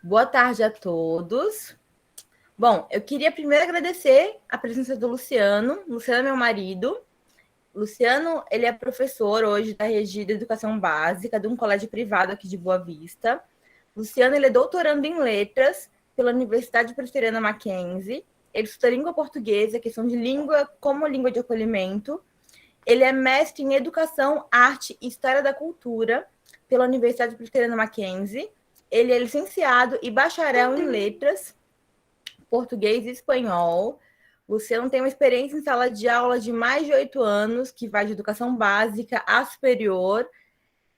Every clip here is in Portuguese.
Boa tarde a todos. Bom, eu queria primeiro agradecer a presença do Luciano. Luciano é meu marido. Luciano, ele é professor hoje da Regi de Educação Básica de um colégio privado aqui de Boa Vista. Luciano, ele é doutorando em letras pela Universidade Presbiteriana Mackenzie. Ele estuda língua portuguesa, questão de língua como língua de acolhimento. Ele é mestre em Educação, Arte e História da Cultura pela Universidade Presbiteriana Mackenzie. Ele é licenciado e bacharel em letras, português e espanhol. Luciano tem uma experiência em sala de aula de mais de 8 anos, que vai de educação básica a superior.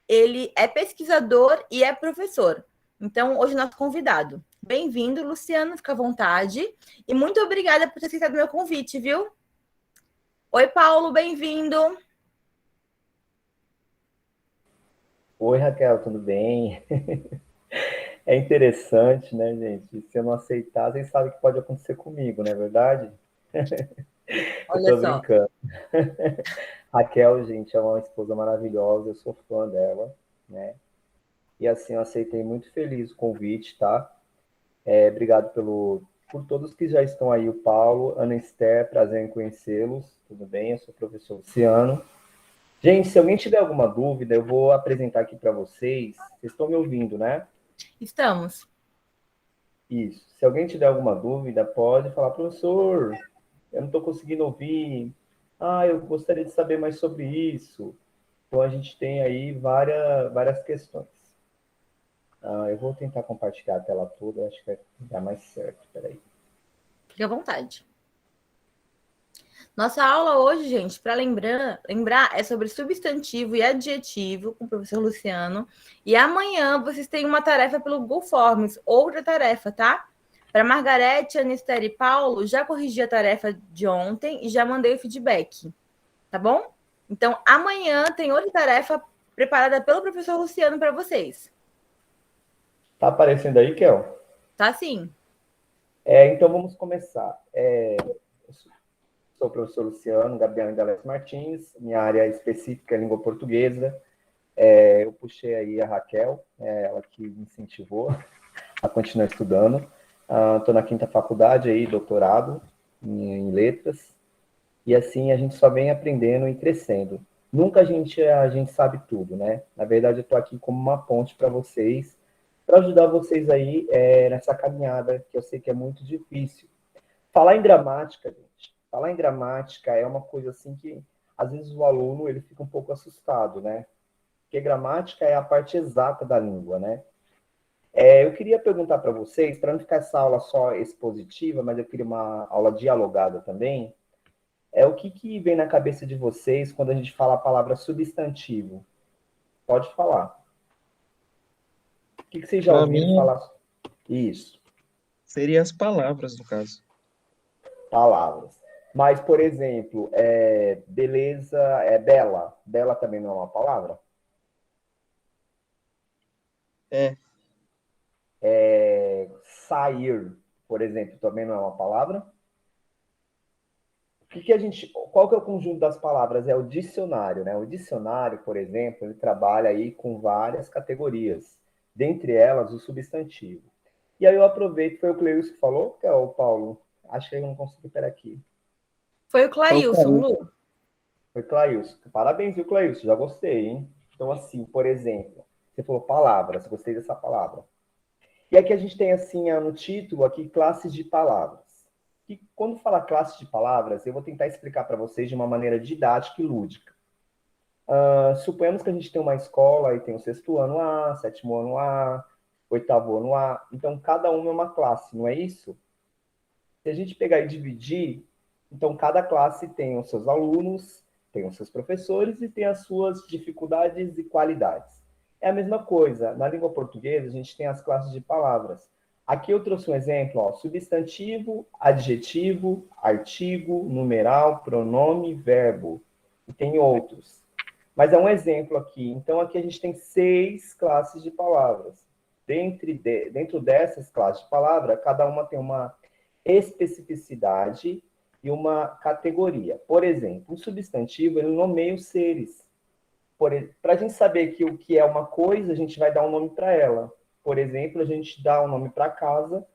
Ele é pesquisador e é professor. Então, hoje, nosso convidado. Bem-vindo, Luciano, fica à vontade. E muito obrigada por ter aceitado meu convite, viu? Oi, Paulo, bem-vindo. Oi, Raquel, tudo bem? É interessante, né, gente? Se eu não aceitar, vocês sabem o que pode acontecer comigo, não é verdade? Eu Olha tô só. brincando. Raquel, gente, é uma esposa maravilhosa, eu sou fã dela, né? E assim, eu aceitei muito feliz o convite, tá? Obrigado por todos que já estão aí, o Paulo, Ana Esther, prazer em conhecê-los, tudo bem? Eu sou o professor Luciano. Gente, se alguém tiver alguma dúvida, eu vou apresentar aqui para vocês. Vocês estão me ouvindo, né? Estamos. Isso. Se alguém tiver alguma dúvida, pode falar, professor, eu não estou conseguindo ouvir. Ah, eu gostaria de saber mais sobre isso. Então, a gente tem aí várias questões. Eu vou tentar compartilhar a tela toda, acho que vai dar mais certo. Peraí. Fique à vontade. Nossa aula hoje, gente, para lembrar, é sobre substantivo e adjetivo com o professor Luciano. E amanhã vocês têm uma tarefa pelo Google Forms, outra tarefa, tá? Para Margarete, Anistéria e Paulo, já corrigi a tarefa de ontem e já mandei o feedback, tá bom? Então, amanhã tem outra tarefa preparada pelo professor Luciano para vocês. Tá aparecendo aí, Kel? Tá sim. Então, vamos começar. Eu sou o professor Luciano Gabriel Indalecio Martins, minha área específica é língua portuguesa. Eu puxei aí a Raquel, ela que me incentivou a continuar estudando. Estou na quinta faculdade aí, doutorado em letras. E assim a gente só vem aprendendo e crescendo. Nunca a gente sabe tudo, né? Na verdade, eu estou aqui como uma ponte para vocês, para ajudar vocês aí nessa caminhada, que eu sei que é muito difícil. Falar em gramática, gente, falar em gramática é uma coisa assim que, às vezes, o aluno ele fica um pouco assustado, né? Porque gramática é a parte exata da língua, né? Eu queria perguntar para vocês, para não ficar essa aula só expositiva, mas eu queria uma aula dialogada também, o que vem na cabeça de vocês quando a gente fala a palavra substantivo? Pode falar. O que vocês já Para ouviram mim, falar? Isso, seria as palavras, no caso. palavras. Mas, por exemplo, beleza é bela. Bela também não é uma palavra? É, Sair, por exemplo, também não é uma palavra? Qual que é o conjunto das palavras? É o dicionário, né? O dicionário, por exemplo, ele trabalha aí com várias categorias, dentre elas o substantivo. E aí eu aproveito, foi o Cleus que falou, que é o Paulo? Acho que eu não consigo pegar aqui. Foi o foi o Clailson, Clay. Lu. Foi Clailson. Parabéns, viu, Clailson? Já gostei, hein? Então, assim, por exemplo, você falou palavras, gostei dessa palavra. E aqui a gente tem, assim, no título, aqui, classes de palavras. E quando fala classes de palavras, eu vou tentar explicar para vocês de uma maneira didática e lúdica. Suponhamos que a gente tem uma escola e tem o sexto ano A, sétimo ano A, oitavo ano A. Então, cada uma é uma classe, não é isso? Se a gente pegar e dividir, então cada classe tem os seus alunos, tem os seus professores e tem as suas dificuldades e qualidades. É a mesma coisa. Na língua portuguesa, a gente tem as classes de palavras. Aqui eu trouxe um exemplo, ó, substantivo, adjetivo, artigo, numeral, pronome, verbo. E tem outros. Mas é um exemplo aqui. Então, aqui a gente tem 6 classes de palavras. Dentro dessas classes de palavra, cada uma tem uma especificidade e uma categoria. Por exemplo, um substantivo, ele nomeia os seres. Para a gente saber que o que é uma coisa, a gente vai dar um nome para ela. Por exemplo, a gente dá o nome para casa,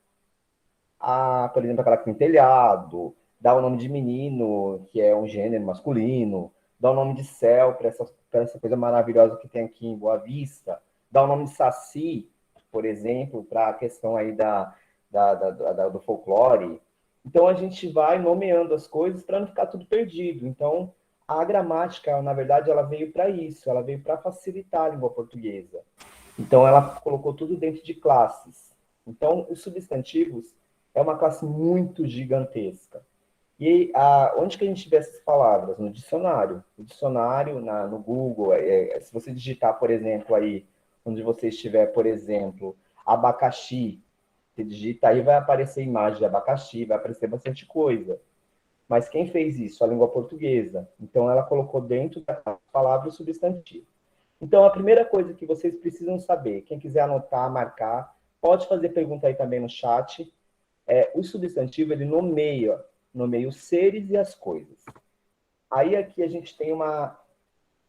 por exemplo, aquela que tem telhado, dá o nome de menino, que é um gênero masculino, dá o nome de céu para essa coisa maravilhosa que tem aqui em Boa Vista, dá o nome de saci, por exemplo, para a questão aí do folclore. Então, a gente vai nomeando as coisas para não ficar tudo perdido. Então, a gramática, na verdade, ela veio para isso, ela veio para facilitar a língua portuguesa. Então, ela colocou tudo dentro de classes. Então, os substantivos é uma classe muito gigantesca. E onde que a gente vê essas palavras? No dicionário. No dicionário, no Google. Se você digitar, por exemplo, aí, onde você estiver, por exemplo, abacaxi, você digita aí, vai aparecer imagem de abacaxi, vai aparecer bastante coisa. Mas quem fez isso? A língua portuguesa. Então, ela colocou dentro da palavra o substantivo. Então, a primeira coisa que vocês precisam saber, quem quiser anotar, marcar, pode fazer pergunta aí também no chat. O substantivo, ele nomeia os seres e as coisas. Aí aqui a gente tem uma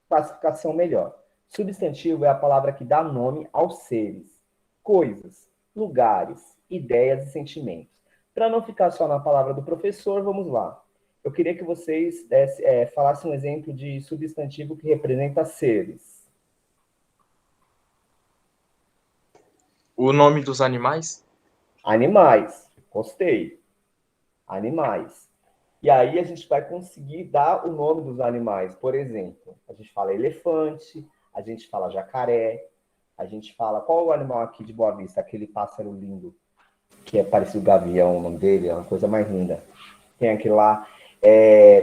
classificação melhor. Substantivo é a palavra que dá nome aos seres, coisas, lugares, ideias e sentimentos. Para não ficar só na palavra do professor, vamos lá. Eu queria que vocês falassem um exemplo de substantivo que representa seres. O nome dos animais? Animais. Gostei. Animais. E aí a gente vai conseguir dar o nome dos animais. Por exemplo, a gente fala elefante, a gente fala jacaré, a gente fala... Qual é o animal aqui de Boa Vista? Aquele pássaro lindo, que é parecido com o gavião, o nome dele, é uma coisa mais linda. Tem aquele lá.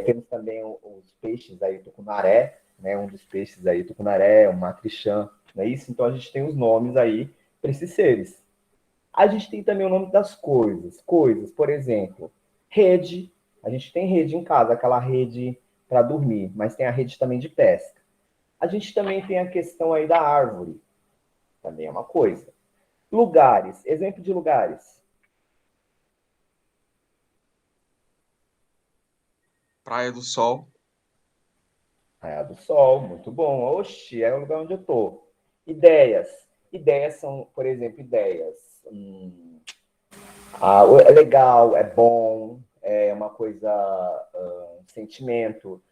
Temos também os peixes aí, tucunaré, né? Um dos peixes aí, tucunaré, o macrichã, não é isso? Então a gente tem os nomes aí para esses seres. A gente tem também o nome das coisas. Coisas, por exemplo, rede. A gente tem rede em casa, aquela rede para dormir, mas tem a rede também de pesca. A gente também tem a questão aí da árvore. Também é uma coisa. Lugares. Exemplo de lugares. Praia do Sol. Praia do Sol, muito bom. Oxi, é o lugar onde eu tô. Ideias. Ideias são, por exemplo, ideias. É legal, é bom, é uma coisa, sentimento,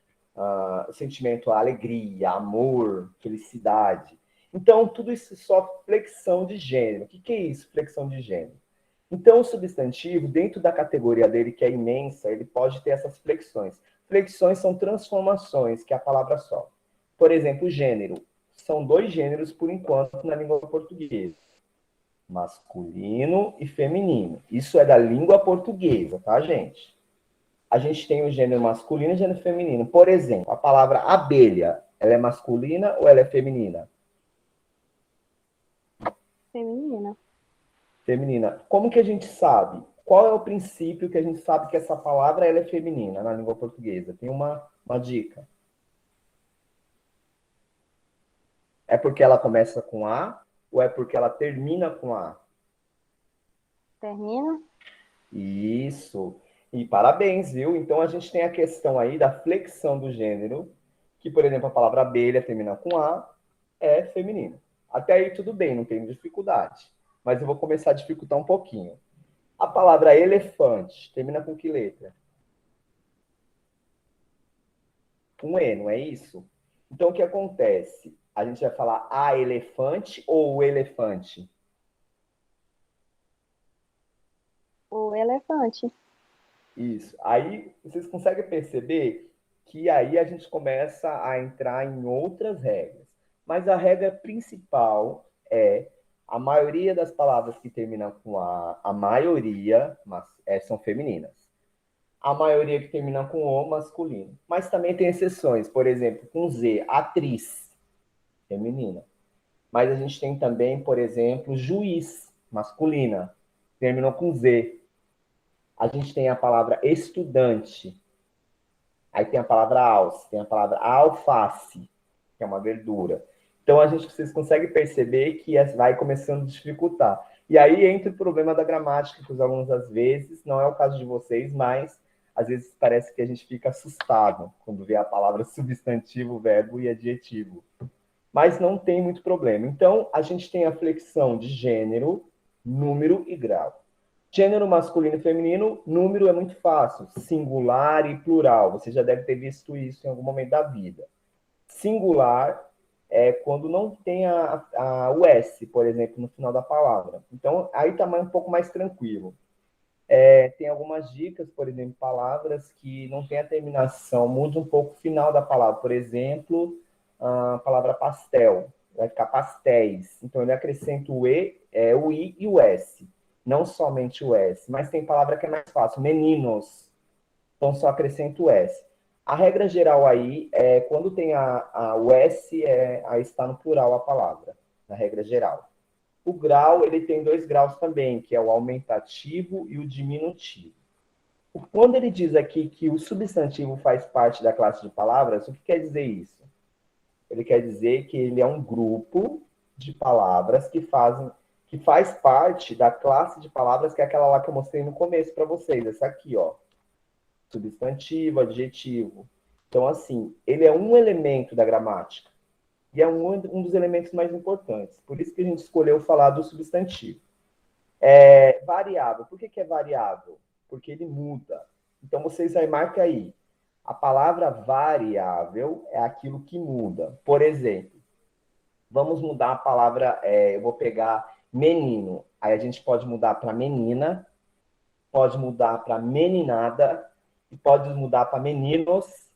sentimento, alegria, amor, felicidade. Então, tudo isso é só flexão de gênero. O que é isso, flexão de gênero? Então, o substantivo, dentro da categoria dele, que é imensa, ele pode ter essas flexões. Flexões são transformações, que é a palavra só. Por exemplo, gênero. São 2 gêneros, por enquanto, na língua portuguesa. Masculino e feminino. Isso é da língua portuguesa, tá, gente? A gente tem o gênero masculino e o gênero feminino. Por exemplo, a palavra abelha, ela é masculina ou ela é feminina? Feminina. Feminina. Como que a gente sabe? Qual é o princípio que a gente sabe que essa palavra ela é feminina na língua portuguesa? Tem uma dica. É porque ela começa com A ou é porque ela termina com A? Termina. Isso. E parabéns, viu? Então a gente tem a questão aí da flexão do gênero, que, por exemplo, a palavra abelha termina com A, é feminino. Até aí tudo bem, não tem dificuldade. Mas eu vou começar a dificultar um pouquinho. A palavra elefante termina com que letra? Com E, não é isso? Então o que acontece? A gente vai falar a elefante ou o elefante? O elefante. Isso. Aí vocês conseguem perceber que aí a gente começa a entrar em outras regras. Mas a regra principal é a maioria das palavras que terminam com a maioria são femininas. A maioria que termina com o, masculino. Mas também tem exceções. Por exemplo, com Z, atriz, feminina. Mas a gente tem também, por exemplo, juiz, masculina, terminou com Z. A gente tem a palavra estudante. Aí tem a palavra alce, tem a palavra alface, que é uma verdura. Então, vocês conseguem perceber que vai começando a dificultar. E aí entra o problema da gramática, que os alunos, às vezes, não é o caso de vocês, mas às vezes parece que a gente fica assustado quando vê a palavra substantivo, verbo e adjetivo. mas não tem muito problema. Então, a gente tem a flexão de gênero, número e grau. Gênero masculino e feminino, número é muito fácil, singular e plural. Você já deve ter visto isso em algum momento da vida. Singular é quando não tem o S, por exemplo, no final da palavra. Então, aí está um pouco mais tranquilo. Tem algumas dicas, por exemplo, palavras que não tem a terminação, muda um pouco o final da palavra. Por exemplo, a palavra pastel, vai ficar pastéis. Então, ele acrescenta o E, o I e o S. Não somente o S, mas tem palavra que é mais fácil, meninos. Então, só acrescenta o S. A regra geral aí é quando tem o S, aí está no plural a palavra, na regra geral. O grau, ele tem 2 graus também, que é o aumentativo e o diminutivo. Quando ele diz aqui que o substantivo faz parte da classe de palavras, o que quer dizer isso? Ele quer dizer que ele é um grupo de palavras que faz parte da classe de palavras, que é aquela lá que eu mostrei no começo para vocês, essa aqui, ó. Substantivo, adjetivo. Então, assim, ele é um elemento da gramática. E é um dos elementos mais importantes. Por isso que a gente escolheu falar do substantivo. Variável. Por que é variável? Porque ele muda. Então, vocês aí marcam aí. A palavra variável é aquilo que muda. Por exemplo, vamos mudar a palavra, eu vou pegar menino. Aí a gente pode mudar para menina, pode mudar para meninada, e pode mudar para meninos.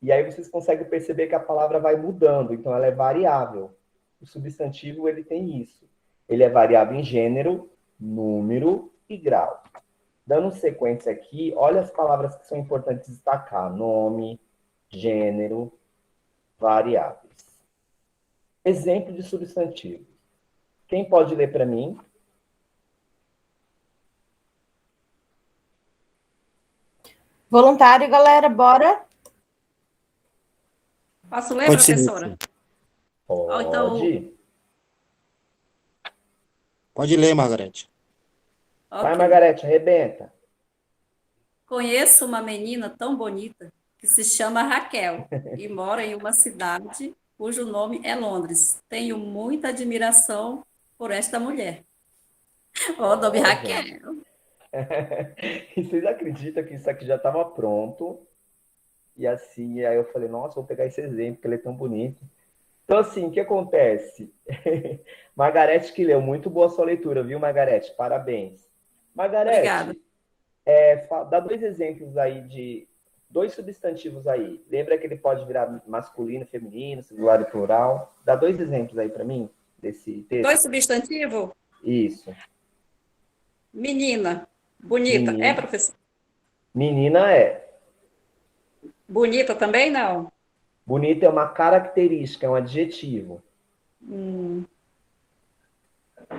E aí vocês conseguem perceber que a palavra vai mudando, então ela é variável. O substantivo, ele tem isso. Ele é variável em gênero, número e grau. Dando sequência aqui, olha as palavras que são importantes destacar. Nome, gênero, variáveis. Exemplo de substantivo. Quem pode ler para mim? Voluntário, galera, bora. Posso ler, Pode ser. professora? Pode. Então, Pode ler, Margarete. Vai, ok. Margarete, arrebenta. Conheço uma menina tão bonita que se chama Raquel e mora em uma cidade cujo nome é Londres. Tenho muita admiração por esta mulher. O nome Ó, Raquel. gente. E vocês acreditam que isso aqui já estava pronto? E assim, aí eu falei, nossa, vou pegar esse exemplo, porque ele é tão bonito. Então, assim, o que acontece? Margarete que leu, muito boa sua leitura, viu, Margarete? Parabéns. Obrigada. Margarete, dá 2 exemplos aí de 2 substantivos aí. Lembra que ele pode virar masculino, feminino, singular e plural? Dá 2 exemplos aí para mim, desse texto. 2 substantivos? Isso. Menina. Bonita. Menina. É, professor? Menina é. Bonita também, não? Bonita é uma característica, é um adjetivo.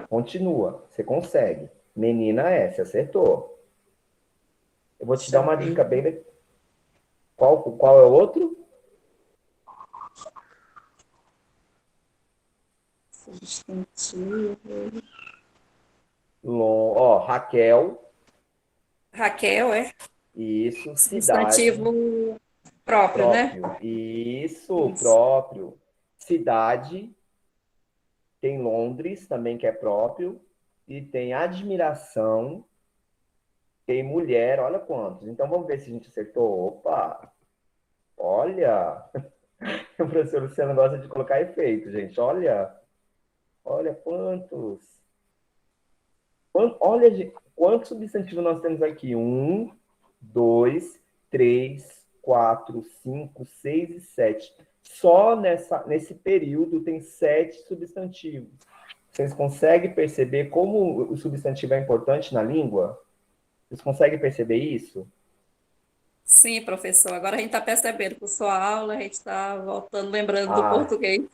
Continua, você consegue. Menina é, você acertou. Eu vou te dar uma dica bem... Qual é o outro? Substantivo. Raquel. Raquel, é? Isso, cidade. Substantivo próprio, né? Isso, próprio. Cidade. Tem Londres, também que é próprio. E tem admiração. Tem mulher, olha quantos. Então, vamos ver se a gente acertou. Opa! Olha! O professor Luciano gosta de colocar efeito, gente. Olha quantos. Olha, quantos substantivos nós temos aqui? 1, 2, 3, 4, 5, 6 e 7. Só nesse período tem 7 substantivos. Vocês conseguem perceber como o substantivo é importante na língua? Vocês conseguem perceber isso? Sim, professor. Agora a gente está percebendo com sua aula, a gente está voltando, lembrando do português.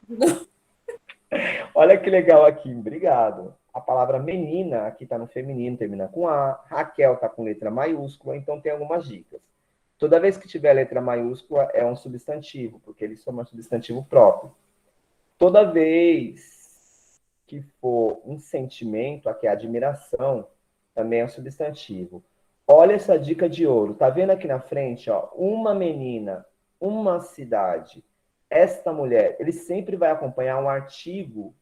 Olha que legal aqui, obrigado. A palavra menina aqui está no feminino, termina com A. Raquel está com letra maiúscula, então tem algumas dicas. Toda vez que tiver letra maiúscula é um substantivo, porque ele soma substantivo próprio. Toda vez que for um sentimento, aqui é admiração, também é um substantivo. Olha essa dica de ouro. Tá vendo aqui na frente, ó? Uma menina, uma cidade. esta mulher, ele sempre vai acompanhar um artigo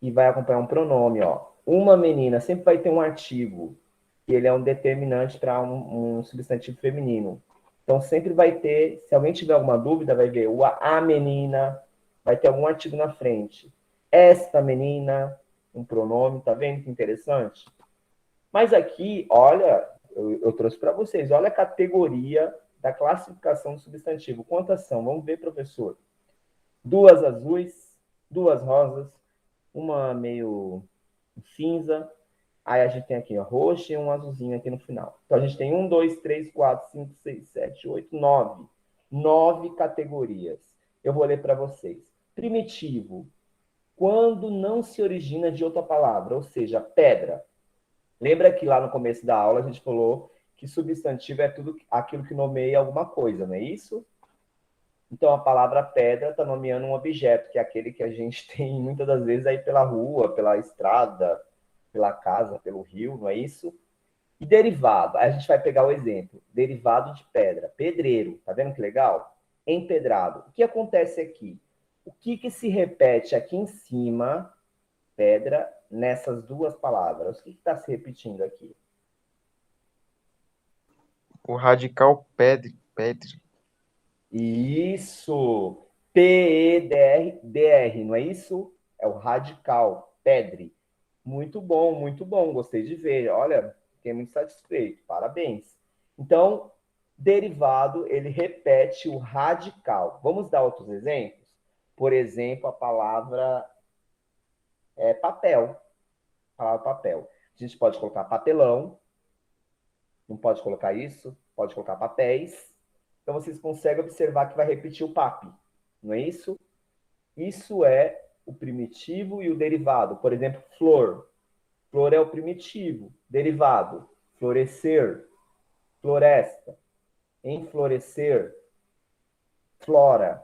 e vai acompanhar um pronome, ó. Uma menina sempre vai ter um artigo, que ele é um determinante para um substantivo feminino. Então, sempre vai ter, se alguém tiver alguma dúvida, vai ver a menina, vai ter algum artigo na frente. Esta menina, um pronome, tá vendo que interessante? Mas aqui, olha, eu trouxe para vocês, olha a categoria da classificação do substantivo. Quantas são? Vamos ver, professor. 2 azuis, 2 rosas, uma meio cinza. Aí a gente tem aqui, ó, roxo e um azulzinho aqui no final. Então a gente tem 1, 2, 3, 4, 5, 6, 7, 8, 9. 9 categorias. Eu vou ler para vocês. Primitivo, quando não se origina de outra palavra, ou seja, pedra. Lembra que lá no começo da aula a gente falou que substantivo é tudo aquilo que nomeia alguma coisa, não é isso? Então, a palavra pedra está nomeando um objeto, que é aquele que a gente tem muitas das vezes aí pela rua, pela estrada, pela casa, pelo rio, não é isso? E derivado, aí a gente vai pegar o exemplo, derivado de pedra, pedreiro, tá vendo que legal? Empedrado. O que acontece aqui? O que se repete aqui em cima, pedra, nessas duas palavras? O que está se repetindo aqui? O radical pedre. Isso! P-E-D-R, não é isso? É o radical, pedre. Muito bom, gostei de ver. Olha, fiquei muito satisfeito, parabéns. Então, derivado, ele repete o radical. Vamos dar outros exemplos? Por exemplo, a palavra papel. A palavra papel. A gente pode colocar papelão, não pode colocar isso, pode colocar papéis. Então, vocês conseguem observar que vai repetir o PAP, não é isso? Isso é o primitivo e o derivado. Por exemplo, flor. Flor é o primitivo. Derivado, florescer, floresta, enflorescer, flora.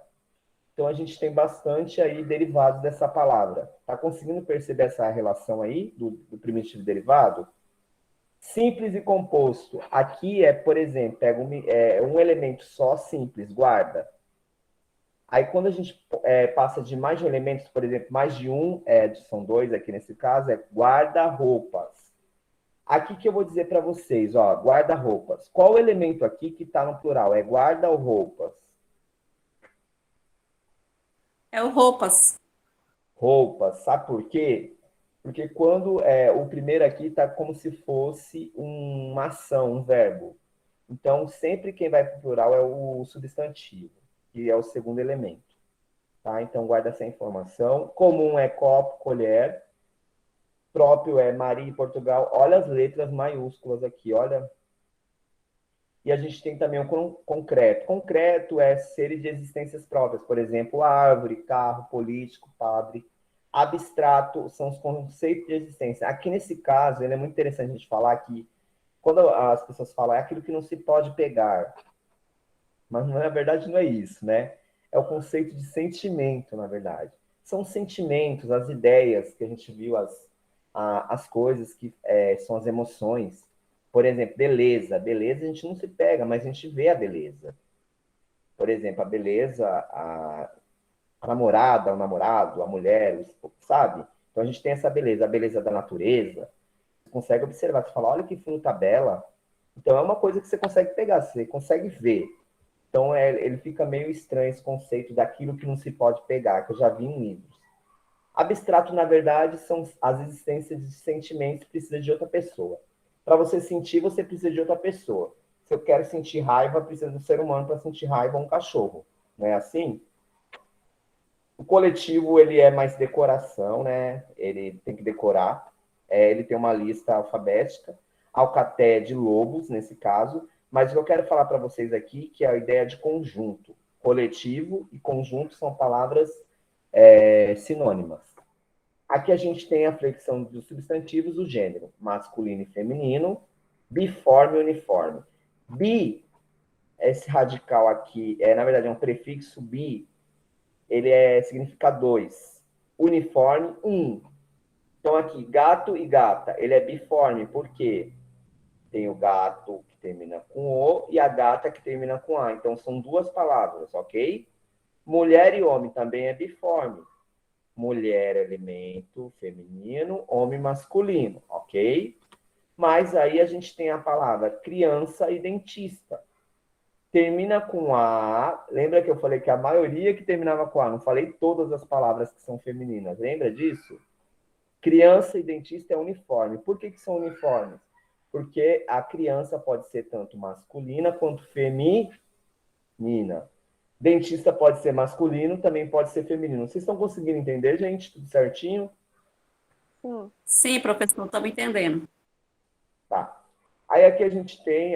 Então, a gente tem bastante aí derivados dessa palavra. Está conseguindo perceber essa relação aí do primitivo e derivado? Simples e composto. Aqui por exemplo, pega um elemento só, simples, guarda. Aí, quando a gente passa de mais de elementos, por exemplo, mais de um, são 2 aqui nesse caso, é guarda-roupas. Aqui que eu vou dizer para vocês, ó, guarda-roupas. Qual o elemento aqui que está no plural? É guarda ou roupas? É o roupas. Roupas. Sabe por quê? Porque quando o primeiro aqui está como se fosse uma ação, um verbo. Então, sempre quem vai para o plural é o substantivo, que é o segundo elemento. Tá? Então, guarda essa informação. Comum é copo, colher. Próprio é Maria e Portugal. Olha as letras maiúsculas aqui, olha. E a gente tem também o concreto. Concreto é seres de existências próprias. Por exemplo, árvore, carro, político, padre. Abstrato são os conceitos de existência. Aqui nesse caso, ele é muito interessante a gente falar que quando as pessoas falam é aquilo que não se pode pegar. Mas na verdade não é isso, né? É o conceito de sentimento, na verdade. São os sentimentos, as ideias que a gente viu, as coisas que são as emoções. Por exemplo, beleza. Beleza a gente não se pega, mas a gente vê a beleza. Por exemplo, a beleza, a namorada, o namorado, a mulher, sabe? Então a gente tem essa beleza, a beleza da natureza. Você consegue observar, você fala, olha que fruta bela. Então é uma coisa que você consegue pegar, você consegue ver. Então ele fica meio estranho esse conceito daquilo que não se pode pegar, que eu já vi em livros. Abstrato, na verdade, são as existências de sentimentos que precisa de outra pessoa. Para você sentir, você precisa de outra pessoa. Se eu quero sentir raiva, precisa do ser humano para sentir raiva, um cachorro. Não é assim? O coletivo, ele é mais decoração, né? Ele tem que decorar. Ele tem uma lista alfabética. Alcaté de lobos, nesse caso. Mas o que eu quero falar para vocês aqui, que é a ideia de conjunto. Coletivo e conjunto são palavras sinônimas. Aqui a gente tem a flexão dos substantivos do gênero, masculino e feminino, biforme e uniforme. Bi, esse radical aqui, na verdade, é um prefixo bi, ele significa 2. Uniforme, 1. Então aqui, gato e gata, ele é biforme, por quê? Tem o gato que termina com O e a gata que termina com A. Então são 2 palavras, ok? Mulher e homem também é biforme. Mulher, elemento feminino, homem masculino, ok? Mas aí a gente tem a palavra criança e dentista. Termina com A. Lembra que eu falei que a maioria que terminava com A, não falei todas as palavras que são femininas, lembra disso? Criança e dentista é uniforme. Por que são uniformes? Porque a criança pode ser tanto masculina quanto feminina. Dentista pode ser masculino, também pode ser feminino. Vocês estão conseguindo entender, gente? Tudo certinho? Sim. Sim, professor, estamos entendendo. Tá. Aí aqui a gente tem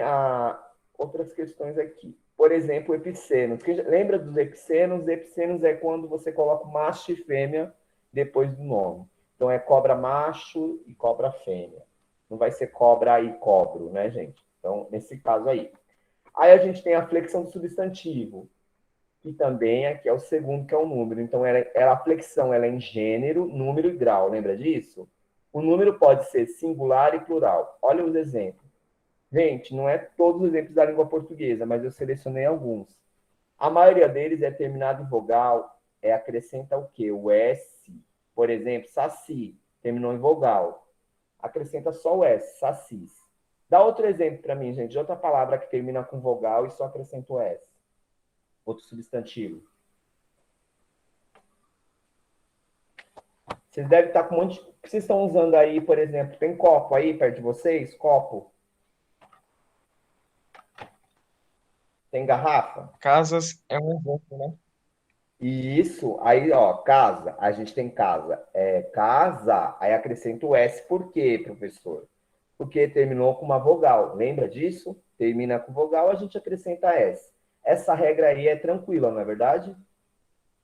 outras questões aqui. Por exemplo, epicenos. Lembra dos epicenos? Epicenos é quando você coloca macho e fêmea depois do nome. Então é cobra macho e cobra fêmea. Não vai ser cobra e cobro, né, gente? Então, nesse caso aí. Aí a gente tem a flexão do substantivo, que também aqui é o segundo, que é o número. Então, a flexão ela é em gênero, número e grau. Lembra disso? O número pode ser singular e plural. Olha os exemplos. Gente, não é todos os exemplos da língua portuguesa, mas eu selecionei alguns. A maioria deles é terminado em vogal, acrescenta o quê? O S. Por exemplo, saci, terminou em vogal. Acrescenta só o S, sacis. Dá outro exemplo para mim, gente, de outra palavra que termina com vogal e só acrescenta o S. Outro substantivo. Vocês devem estar com um monte. O que vocês estão usando aí, por exemplo? Tem copo aí perto de vocês? Copo? Tem garrafa? Casas é um exemplo, né? Isso. Aí, ó, casa. A gente tem casa. Casa, aí acrescenta o S. Por quê, professor? Porque terminou com uma vogal. Lembra disso? Termina com vogal, a gente acrescenta S. Essa regra aí é tranquila, não é verdade?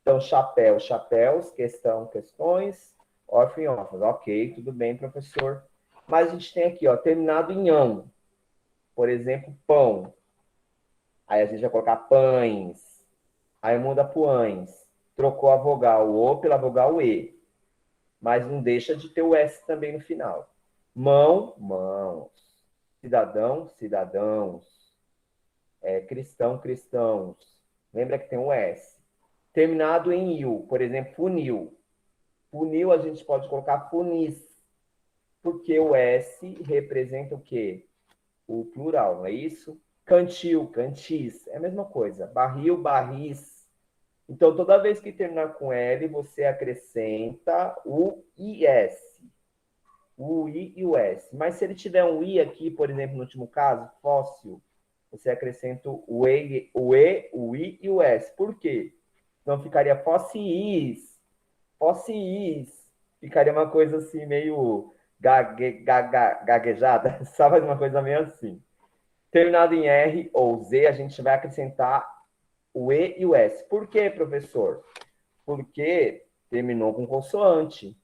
Então, chapéu, chapéus, questão, questões, órfão, órfãos. Ok, tudo bem, professor. Mas a gente tem aqui, ó, terminado em ão. Por exemplo, pão. Aí a gente vai colocar pães. Aí muda para pães. Trocou a vogal O pela vogal E. Mas não deixa de ter o S também no final. Mão, mãos. Cidadão, cidadãos. Cristão, cristãos. Lembra que tem o S. Terminado em il, por exemplo, funil. Funil a gente pode colocar funis, porque o S representa o quê? O plural, não é isso? Cantil, cantis, é a mesma coisa. Barril, barris. Então, toda vez que terminar com L, você acrescenta o IS. O I e o S. Mas se ele tiver um I aqui, por exemplo, no último caso, fóssil, você acrescenta o E, o I e o S. Por quê? Não ficaria fósseis. Fósseis. Ficaria uma coisa assim, meio gaguejada. Sabe, uma coisa meio assim. Terminado em R ou Z, a gente vai acrescentar o E e o S. Por quê, professor? Porque terminou com consoante.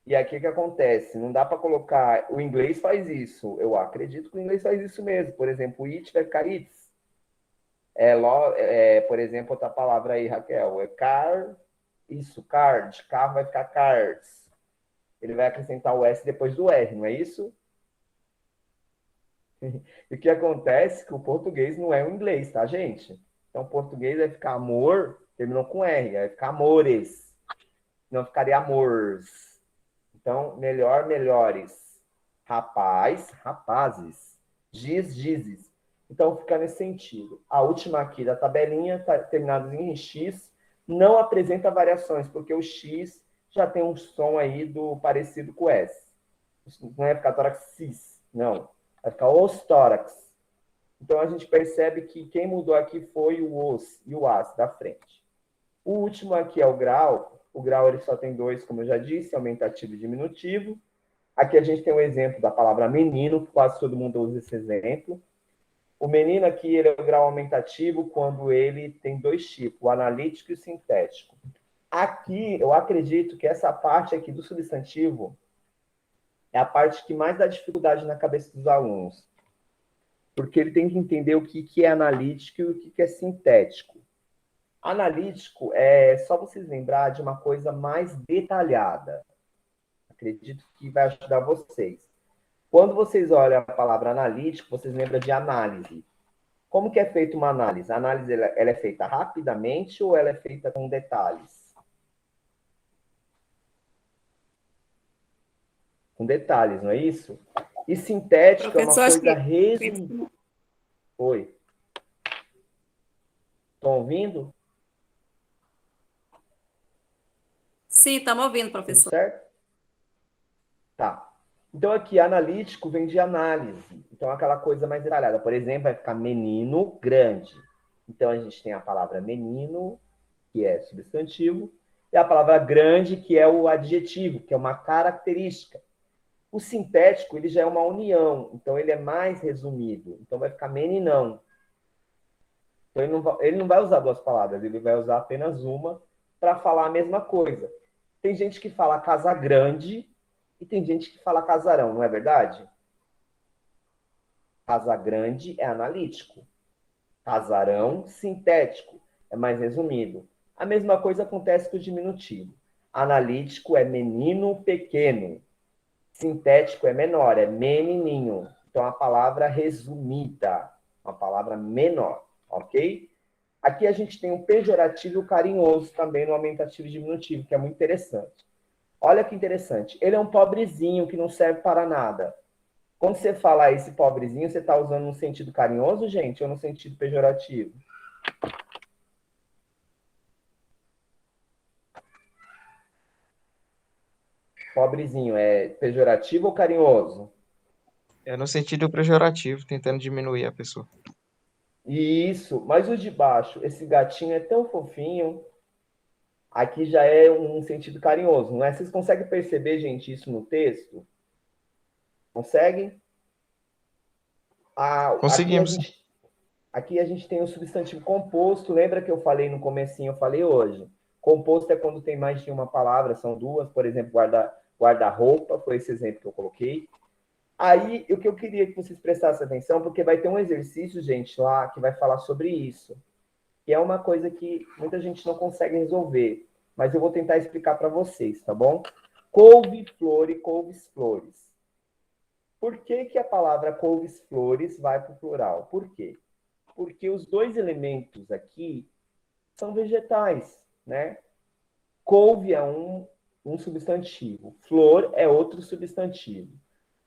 E aqui o que acontece? Não dá para colocar... O inglês faz isso. Eu acredito que o inglês faz isso mesmo. Por exemplo, it vai ficar it's. Por exemplo, outra palavra aí, Raquel. Car... Isso, card. Carro vai ficar cards. Ele vai acrescentar o S depois do R, não é isso? E o que acontece é que o português não é o inglês, tá, gente? Então, o português vai ficar amor, terminou com R, vai ficar amores. Não ficaria amores. Então, melhor, melhores. Rapaz, rapazes. Giz, gizes. Então, fica nesse sentido. A última aqui da tabelinha, terminada em X, não apresenta variações, porque o X já tem um som aí parecido com o S. Não vai ficar tórax cis, não. Vai ficar os tórax. Então, a gente percebe que quem mudou aqui foi o os e o as da frente. O último aqui é o grau. O grau ele só tem dois, como eu já disse, aumentativo e diminutivo. Aqui a gente tem um exemplo da palavra menino, quase todo mundo usa esse exemplo. O menino aqui ele é o grau aumentativo quando ele tem dois tipos, o analítico e o sintético. Aqui, eu acredito que essa parte aqui do substantivo é a parte que mais dá dificuldade na cabeça dos alunos. Porque ele tem que entender o que é analítico e o que é sintético. Analítico é só vocês lembrar de uma coisa mais detalhada. Acredito que vai ajudar vocês. Quando vocês olham a palavra analítico, vocês lembram de análise. Como que é feita uma análise? A análise ela é feita rapidamente ou ela é feita com detalhes? Com detalhes, não é isso? E sintético é uma Professor, acho coisa que resumida. Oi. Estão ouvindo? sim, estamos ouvindo, Tudo professor. certo? Tá. Então, aqui, analítico vem de análise. Então, aquela coisa mais detalhada. Por exemplo, vai ficar menino grande. Então, a gente tem a palavra menino, que é substantivo, e a palavra grande, que é o adjetivo, que é uma característica. O sintético, ele já é uma união. Então, ele é mais resumido. Então, vai ficar meninão. Então, ele não vai usar duas palavras, ele vai usar apenas uma para falar a mesma coisa. Tem gente que fala casa grande e tem gente que fala casarão, não é verdade? Casa grande é analítico. Casarão, sintético, é mais resumido. A mesma coisa acontece com o diminutivo. Analítico é menino pequeno. Sintético é menor, é menininho. Então, a palavra resumida, uma palavra menor, ok? Aqui a gente tem o pejorativo e o carinhoso também no aumentativo e diminutivo, que é muito interessante. Olha que interessante. Ele é um pobrezinho que não serve para nada. Quando você fala esse pobrezinho, você está usando no sentido carinhoso, gente, ou no sentido pejorativo? Pobrezinho é pejorativo ou carinhoso? É no sentido pejorativo, tentando diminuir a pessoa. Isso, mas o de baixo, esse gatinho é tão fofinho. Aqui já é um sentido carinhoso, não é? Vocês conseguem perceber, gente, isso no texto? Conseguem? Ah, Conseguimos, sim. aqui a gente tem o substantivo composto. Lembra que eu falei no comecinho, eu falei hoje? Composto é quando tem mais de uma palavra, são duas. Por exemplo, guarda-roupa, foi esse exemplo que eu coloquei. Aí, o que eu queria que vocês prestassem atenção, porque vai ter um exercício, gente, lá, que vai falar sobre isso. Que é uma coisa que muita gente não consegue resolver. Mas eu vou tentar explicar para vocês, tá bom? Couve-flor e couves-flores. Por que, que a palavra couves-flores vai para o plural? Por quê? Porque os dois elementos aqui são vegetais, né? Couve é um substantivo, flor é outro substantivo.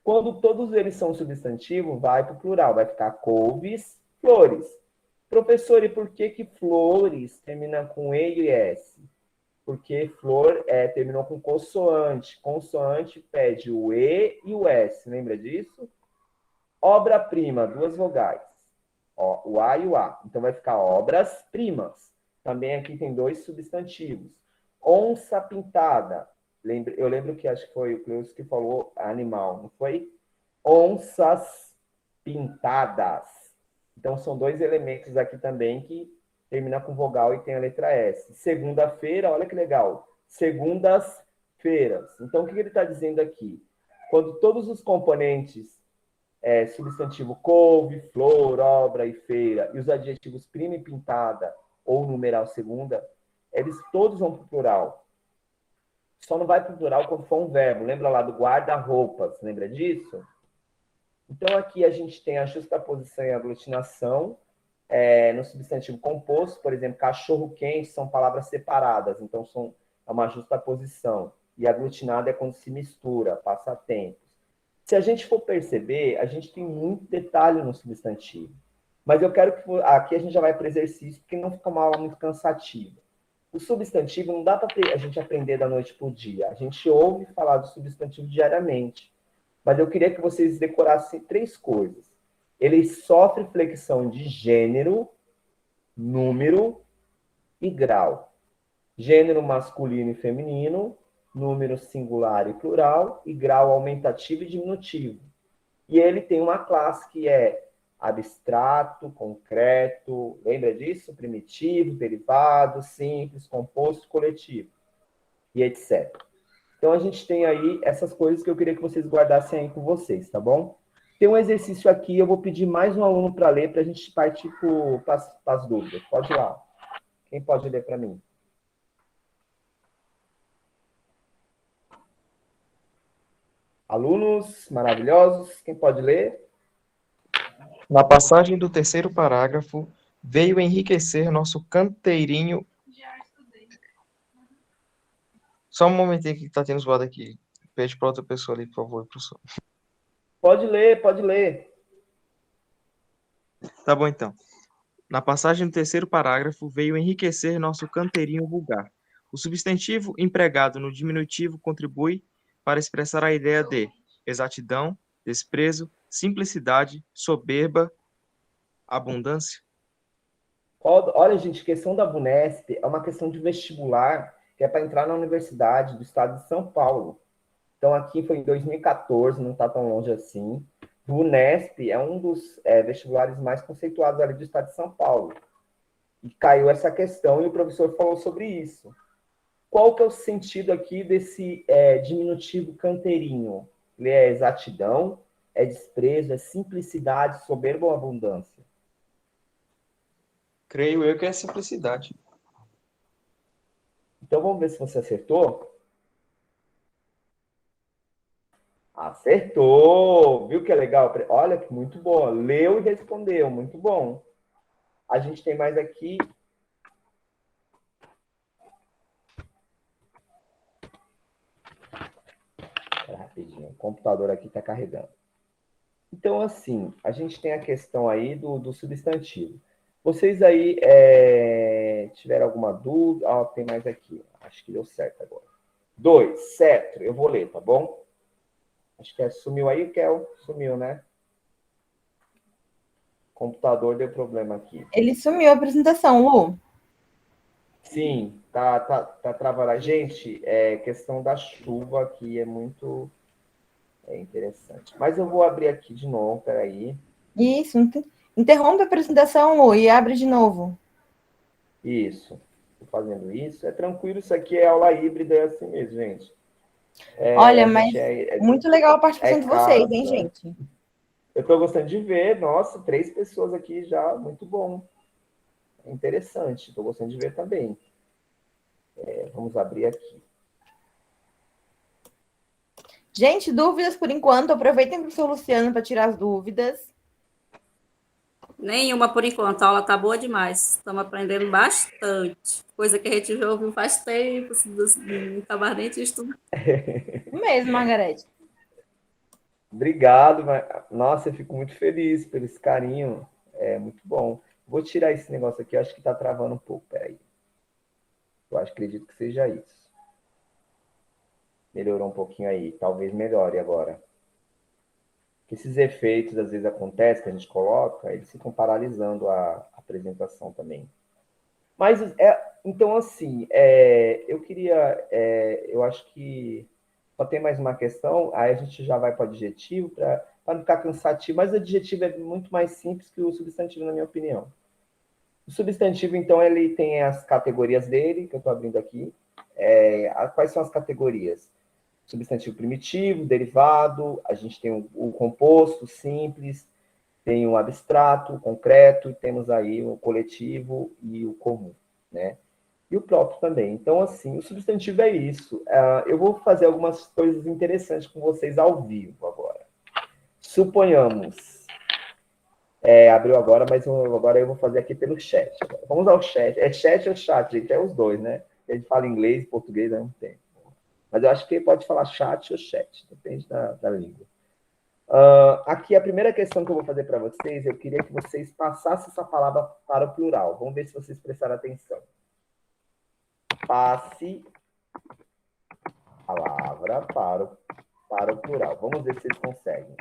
Quando todos eles são substantivo, vai para o plural, vai ficar couves, flores. Professor, e por que que flores termina com E e S? Porque flor terminou com consoante. Consoante pede o E e o S, lembra disso? Obra-prima, duas vogais. Ó, o A e o A. Então vai ficar obras-primas. Também aqui tem dois substantivos. Onça pintada. Eu lembro que acho que foi o Cleus que falou animal, não foi? Onças pintadas. Então são dois elementos aqui também que termina com vogal e tem a letra S. Segunda-feira, olha que legal. Segundas-feiras. Então o que ele está dizendo aqui? Quando todos os componentes substantivo couve, flor, obra e feira, e os adjetivos prima e pintada, ou numeral segunda, eles todos vão para o plural. Só não vai para o plural quando for um verbo. Lembra lá do guarda-roupas? Lembra disso? Então, aqui a gente tem a justaposição e a aglutinação. No substantivo composto, por exemplo, cachorro-quente são palavras separadas, então é uma justaposição. E aglutinado é quando se mistura, passatempo. Se a gente for perceber, a gente tem muito detalhe no substantivo. Mas eu quero que aqui a gente já vai para o exercício, porque não fica uma aula muito cansativa. O substantivo não dá para a gente aprender da noite para o dia. A gente ouve falar do substantivo diariamente. Mas eu queria que vocês decorassem três coisas. Ele sofre flexão de gênero, número e grau. Gênero masculino e feminino, número singular e plural, e grau aumentativo e diminutivo. E ele tem uma classe que é abstrato, concreto, lembra disso? Primitivo, derivado, simples, composto, coletivo, e etc. Então, a gente tem aí essas coisas que eu queria que vocês guardassem aí com vocês, tá bom? Tem um exercício aqui, eu vou pedir mais um aluno para ler, para a gente partir para as dúvidas. Pode ir lá. Quem pode ler para mim? Alunos maravilhosos, quem pode ler? Na passagem do terceiro parágrafo, veio enriquecer nosso canteirinho. Só um momentinho que tá tendo zoado aqui. Pede para outra pessoa ali, por favor, professor. Pode ler, pode ler. Tá bom, então. Na passagem do terceiro parágrafo, veio enriquecer nosso canteirinho vulgar. O substantivo empregado no diminutivo contribui para expressar a ideia de exatidão, desprezo, simplicidade, soberba, abundância. Olha, gente, questão da Vunesp é uma questão de vestibular que é para entrar na Universidade do Estado de São Paulo. Então, aqui foi em 2014, não está tão longe assim. O Unesp é um dos vestibulares mais conceituados ali do Estado de São Paulo. E caiu essa questão e o professor falou sobre isso. Qual que é o sentido aqui desse diminutivo canteirinho? Ele é exatidão, é desprezo, é simplicidade, soberba ou abundância? Creio eu que é simplicidade. Então, vamos ver se você acertou? Acertou! Viu que é legal? Olha, que muito bom. Leu e respondeu, muito bom. A gente tem mais aqui. Espera rapidinho, o computador aqui está carregando. Então, assim, a gente tem a questão aí do substantivo. Vocês aí tiveram alguma dúvida? Tem mais aqui. Acho que deu certo agora. 2, certo. Eu vou ler, tá bom? Acho que sumiu aí, Kel? Sumiu, né? O computador deu problema aqui. Ele sumiu a apresentação, Lu. Sim, tá travando. Gente, questão da chuva aqui é muito interessante. Mas eu vou abrir aqui de novo, peraí. Isso, interrompe a apresentação, Lu, e abre de novo. Isso. Estou fazendo isso. É tranquilo, isso aqui é aula híbrida, é assim mesmo, gente. Olha, mas muito legal a participação de vocês, hein, gente? Eu estou gostando de ver. Nossa, 3 pessoas aqui já, muito bom. É interessante, estou gostando de ver também. Vamos abrir aqui. Gente, dúvidas por enquanto. Aproveitem o professor Luciano para tirar as dúvidas. Nenhuma por enquanto, a aula tá boa demais. Estamos aprendendo bastante. Coisa que a gente já ouviu faz tempo, não está mais nem de estudo. Mesmo, Margarete. Obrigado. Nossa, eu fico muito feliz pelo esse carinho. É muito bom. Vou tirar esse negócio aqui, eu acho que está travando um pouco. Peraí. Eu acredito que seja isso. Melhorou um pouquinho aí. Talvez melhore agora. Esses efeitos, às vezes, acontecem, que a gente coloca, eles ficam paralisando a apresentação também. Mas, então, assim, eu queria... eu acho que só tem mais uma questão, aí a gente já vai para o adjetivo, para não ficar cansativo, mas o adjetivo é muito mais simples que o substantivo, na minha opinião. O substantivo, então, ele tem as categorias dele, que eu estou abrindo aqui. Quais são as categorias? Substantivo primitivo, derivado, a gente tem o composto, simples, tem o abstrato, o concreto, e temos aí o coletivo e o comum, né? E o próprio também. Então, assim, o substantivo é isso. Eu vou fazer algumas coisas interessantes com vocês ao vivo agora. Suponhamos, abriu agora, mas agora eu vou fazer aqui pelo chat. Vamos ao chat. É chat ou chat, gente? É os dois, né? A gente fala inglês e português ao mesmo tempo. Mas eu acho que pode falar chat ou chat, depende da língua. Aqui, a primeira questão que eu vou fazer para vocês, eu queria que vocês passassem essa palavra para o plural. Vamos ver se vocês prestaram atenção. Passe a palavra para o plural. Vamos ver se vocês conseguem.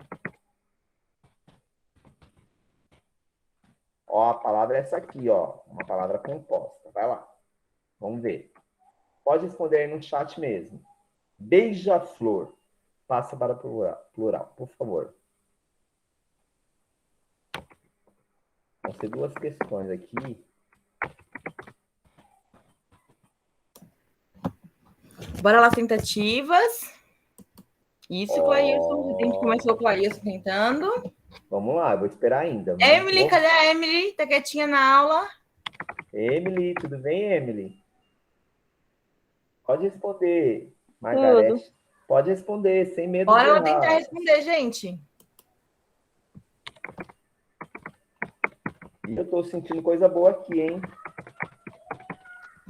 Ó, a palavra é essa aqui, ó. Uma palavra composta. Vai lá. Vamos ver. Pode responder aí no chat mesmo. Beija-flor. Passa para o plural, por favor. Vão ser 2 questões aqui. Bora lá, tentativas. Isso, Clailson. A gente começou com o Clailson tentando. Vamos lá, eu vou esperar ainda. Emily, cadê a Emily? Tá quietinha na aula. Emily, tudo bem, Emily? Pode responder, Margarete. Tudo. Pode responder, sem medo de errar. Bora tentar responder, gente. E eu estou sentindo coisa boa aqui, hein?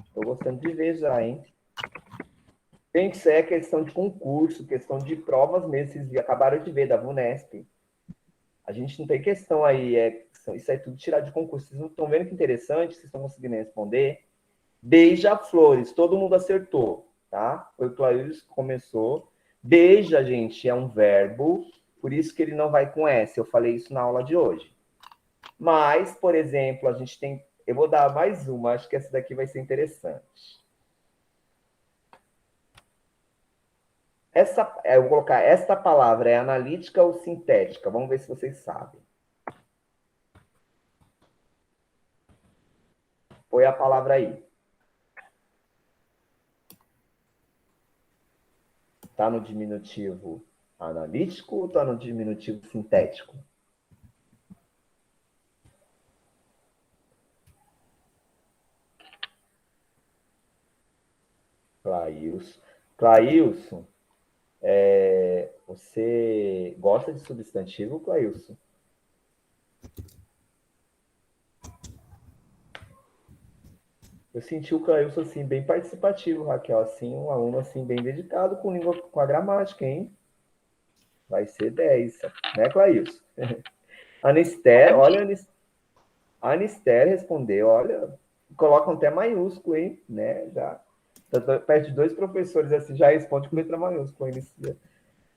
Estou gostando de ver já, hein? Gente, isso é questão de concurso, questão de provas mesmo. Vocês acabaram de ver da VUNESP. A gente não tem questão aí, isso é tudo tirado de concurso. Vocês não estão vendo que interessante? Vocês estão conseguindo responder? Beija-flores, todo mundo acertou, tá? Foi o Claudio que começou. Beija, gente, é um verbo, por isso que ele não vai com S. Eu falei isso na aula de hoje. Mas, por exemplo, a gente tem... Eu vou dar mais uma, acho que essa daqui vai ser interessante. Eu vou colocar, esta palavra é analítica ou sintética? Vamos ver se vocês sabem. Põe a palavra aí. Está no diminutivo analítico ou está no diminutivo sintético? Clailson, você gosta de substantivo, Clailson? Eu senti o Clailson, assim, bem participativo, Raquel, assim, um aluno, assim, bem dedicado com a gramática, hein? Vai ser 10, né, Clailson? Anister, olha, a Anister respondeu, olha, colocam até maiúsculo, hein, né, já. Perto de 2 professores, assim, já responde com letra maiúscula.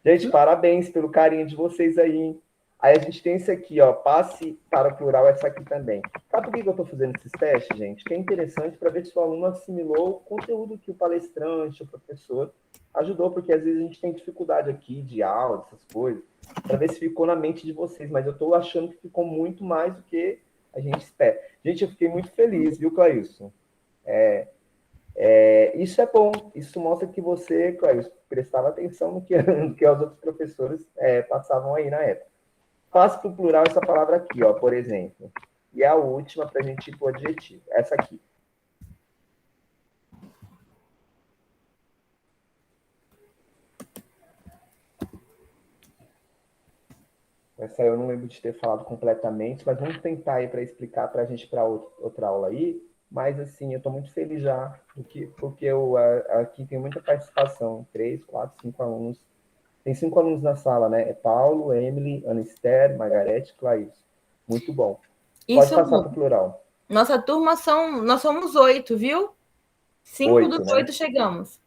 Gente, parabéns pelo carinho de vocês aí, hein? Aí a gente tem esse aqui, ó, passe para o plural, essa aqui também. Sabe por que eu estou fazendo esses testes, gente? Que é interessante para ver se o aluno assimilou o conteúdo que o palestrante, o professor, ajudou, porque às vezes a gente tem dificuldade aqui de aula, essas coisas, para ver se ficou na mente de vocês, mas eu estou achando que ficou muito mais do que a gente espera. Gente, eu fiquei muito feliz, viu, Clailson? Isso é bom, isso mostra que você, Clailson, prestava atenção no que os outros professores passavam aí na época. Passe para o plural essa palavra aqui, ó, por exemplo. E a última para a gente ir para o adjetivo. Essa aqui. Essa eu não lembro de ter falado completamente, mas vamos tentar aí para explicar para a gente para outra aula aí. Mas, assim, eu estou muito feliz já, porque aqui tem muita participação. 3, 4, 5 alunos. Tem 5 alunos na sala, né? É Paulo, Emily, Anister, Margarete, Claís. Muito bom. Pode passar para o plural. Nossa turma nós somos 8, viu? 5 dos 8 chegamos.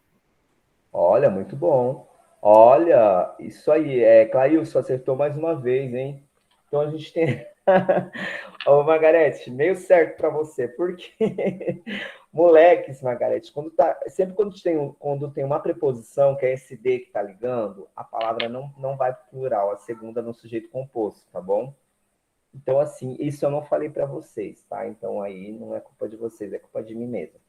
Olha, muito bom. Olha, isso aí. Clailson, acertou mais uma vez, hein? Então a gente tem... Ô, Margarete, meio certo para você, porque... Moleques, Margarete, sempre quando tem uma preposição, que é esse D que está ligando, a palavra não vai para o plural, a segunda no sujeito composto, tá bom? Então, assim, isso eu não falei para vocês, tá? Então, aí não é culpa de vocês, é culpa de mim mesmo.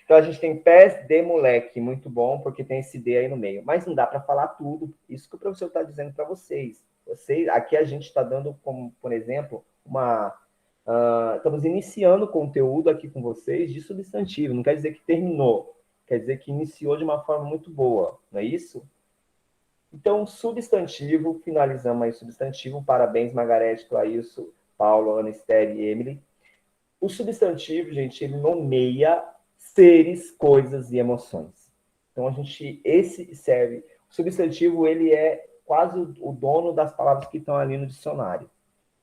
Então, a gente tem pés de moleque, muito bom, porque tem esse D aí no meio. Mas não dá para falar tudo, isso que o professor está dizendo para vocês. Aqui a gente está dando, como, por exemplo, estamos iniciando o conteúdo aqui com vocês de substantivo. Não quer dizer que terminou, quer dizer que iniciou de uma forma muito boa, não é isso? Então, substantivo, finalizamos aí substantivo. Parabéns, Margarete, Clailson, Paulo, Anister e Emily. O substantivo, gente, ele nomeia seres, coisas e emoções. Então, o substantivo, ele é quase o dono das palavras que estão ali no dicionário.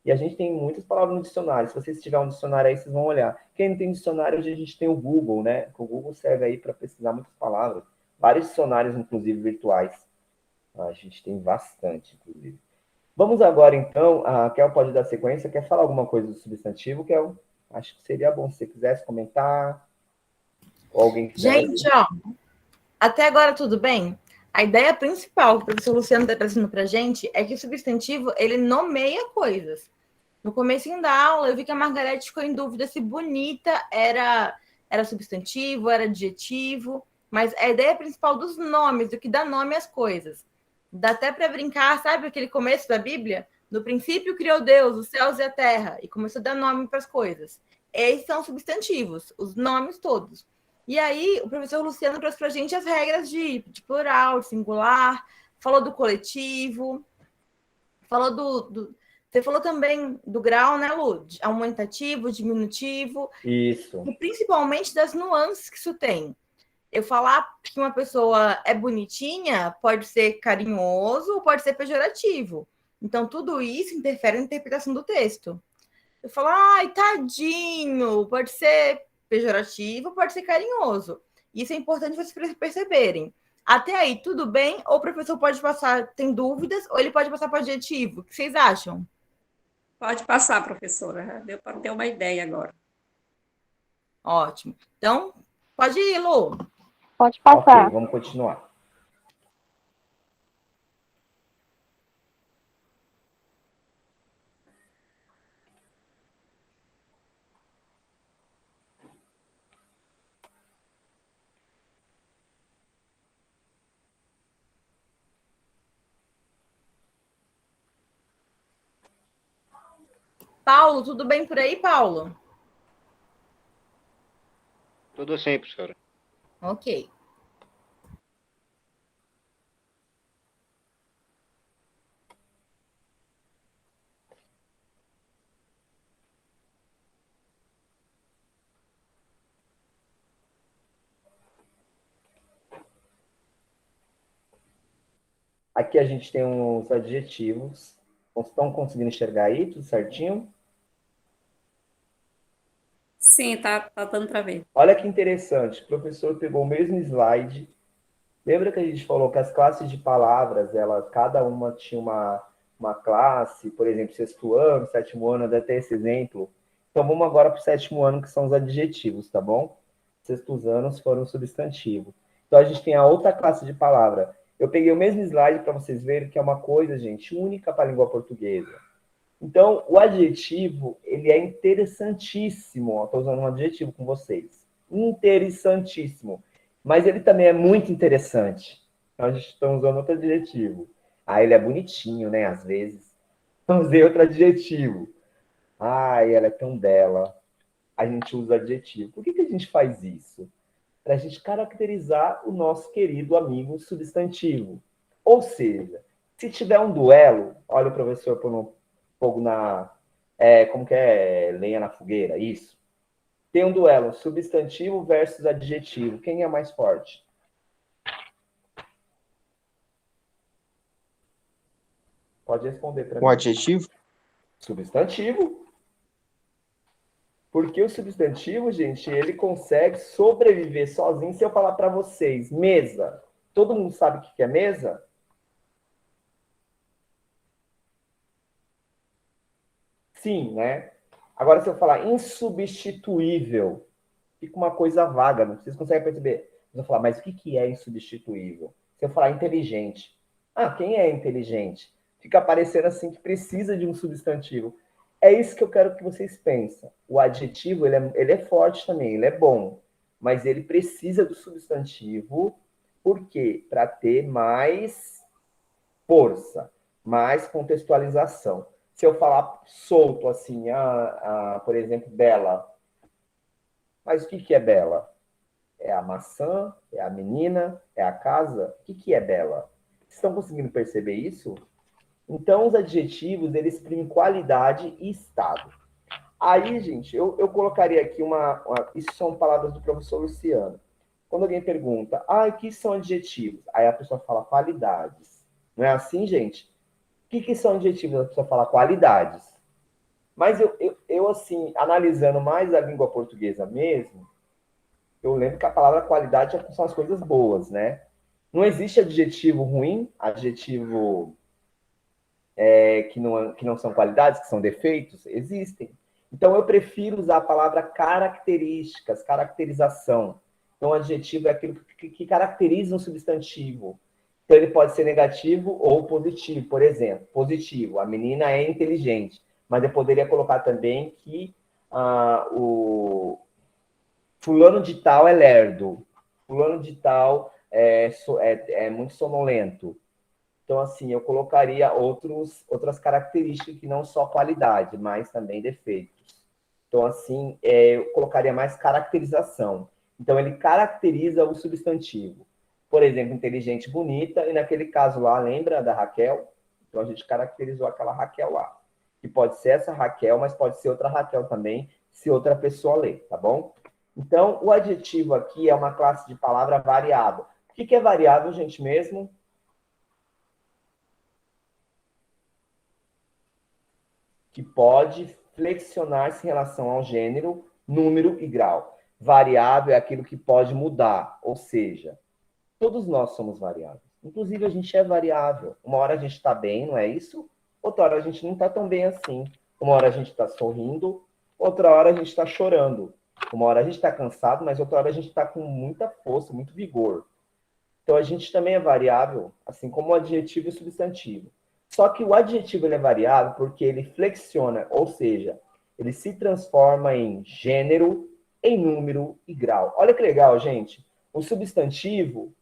E a gente tem muitas palavras no dicionário. Se vocês tiverem um dicionário aí, vocês vão olhar. Quem não tem dicionário, hoje a gente tem o Google, né? O Google serve aí para pesquisar muitas palavras. Vários dicionários, inclusive, virtuais. A gente tem bastante, inclusive. Vamos agora, então. A Kel pode dar sequência. Quer falar alguma coisa do substantivo, Kel? Acho que seria bom se você quisesse comentar. Ou alguém quisesse. Gente, ó, até agora tudo bem? A ideia principal que o professor Luciano está trazendo para a gente é que o substantivo, ele nomeia coisas. No comecinho da aula, eu vi que a Margarete ficou em dúvida se bonita era substantivo, era adjetivo, mas a ideia principal dos nomes, do que dá nome às coisas. Dá até para brincar, sabe aquele começo da Bíblia? No princípio criou Deus, os céus e a terra, e começou a dar nome para as coisas. Esses são substantivos, os nomes todos. E aí, o professor Luciano trouxe para a gente as regras de plural, de singular, falou do coletivo, falou Você falou também do grau, né, Lu? Aumentativo, diminutivo. Isso. E principalmente das nuances que isso tem. Eu falar que uma pessoa é bonitinha pode ser carinhoso ou pode ser pejorativo. Então, tudo isso interfere na interpretação do texto. Eu falo, ai, tadinho, pode ser pejorativo, pode ser carinhoso. Isso é importante vocês perceberem. Até aí, tudo bem? Ou o professor pode passar, tem dúvidas, ou ele pode passar para o adjetivo. O que vocês acham? Pode passar, professora. Deu para ter uma ideia agora. Ótimo. Então, pode ir, Lu. Pode Ok, passar. vamos continuar. Paulo, tudo bem por aí, Paulo? Tudo sim, professora. Ok. Aqui a gente tem uns adjetivos. Estão conseguindo enxergar aí tudo certinho? Sim, tá dando para ver. Olha que interessante, o professor pegou o mesmo slide. Lembra que a gente falou que as classes de palavras, cada uma tinha uma classe, por exemplo, sexto ano, sétimo ano, deve ter esse exemplo. Então vamos agora para o sétimo ano, que são os adjetivos, tá bom? Sextos anos foram o substantivo. Então a gente tem a outra classe de palavra. Eu peguei o mesmo slide para vocês verem que é uma coisa, gente, única para a língua portuguesa. Então, o adjetivo, ele é interessantíssimo. Estou usando um adjetivo com vocês. Interessantíssimo. Mas ele também é muito interessante. Então, a gente está usando outro adjetivo. Ah, ele é bonitinho, né? Às vezes. Então, usei outro adjetivo. Ai, ela é tão bela. A gente usa adjetivo. Por que a gente faz isso? Para a gente caracterizar o nosso querido amigo substantivo. Ou seja, se tiver um duelo, olha o professor por fogo na... como que é? Lenha na fogueira, isso. Tem um duelo, substantivo versus adjetivo. Quem é mais forte? Pode responder para mim. O adjetivo? Substantivo. Porque o substantivo, gente, ele consegue sobreviver sozinho. Se eu falar para vocês, mesa. Todo mundo sabe o que é mesa? Sim, né? Agora, se eu falar insubstituível, fica uma coisa vaga, não vocês conseguem perceber. Eu vou falar, mas o que é insubstituível? Se eu falar inteligente. Ah, quem é inteligente? Fica parecendo assim que precisa de um substantivo. É isso que eu quero que vocês pensem. O adjetivo, ele é forte também, ele é bom, mas ele precisa do substantivo, por quê? Para ter mais força, mais contextualização. Se eu falar solto assim, por exemplo, bela. Mas o que é bela? É a maçã? É a menina? É a casa? O que é bela? Vocês estão conseguindo perceber isso? Então, os adjetivos, eles exprimem qualidade e estado. Aí, gente, eu colocaria aqui isso são palavras do professor Luciano. Quando alguém pergunta, o que são adjetivos? Aí a pessoa fala qualidades. Não é assim, gente? O que são adjetivos? A pessoa fala qualidades. Mas eu, assim, analisando mais a língua portuguesa mesmo, eu lembro que a palavra qualidade são as coisas boas, né? Não existe adjetivo ruim, adjetivo que não são qualidades, que são defeitos, existem. Então, eu prefiro usar a palavra características, caracterização. Então, adjetivo é aquilo que caracteriza um substantivo. Então, ele pode ser negativo ou positivo. Por exemplo, positivo, a menina é inteligente. Mas eu poderia colocar também que o fulano de tal é lerdo. Fulano de tal é muito sonolento. Então, assim, eu colocaria outras características que não só qualidade, mas também defeitos. Então, assim, eu colocaria mais caracterização. Então, ele caracteriza o substantivo. Por exemplo, inteligente, bonita, e naquele caso lá, lembra da Raquel? Então, a gente caracterizou aquela Raquel lá. que pode ser essa Raquel, mas pode ser outra Raquel também, se outra pessoa ler, tá bom? Então, o adjetivo aqui é uma classe de palavra variável. O que é variável, gente, mesmo? Que pode flexionar-se em relação ao gênero, número e grau. Variável é aquilo que pode mudar, ou seja, todos nós somos variáveis. Inclusive, a gente é variável. Uma hora a gente está bem, não é isso? Outra hora a gente não está tão bem assim. Uma hora a gente está sorrindo, outra hora a gente está chorando. Uma hora a gente está cansado, mas outra hora a gente está com muita força, muito vigor. Então, a gente também é variável, assim como o adjetivo e o substantivo. Só que o adjetivo ele é variável porque ele flexiona, ou seja, ele se transforma em gênero, em número e grau. Olha que legal, gente. O substantivo,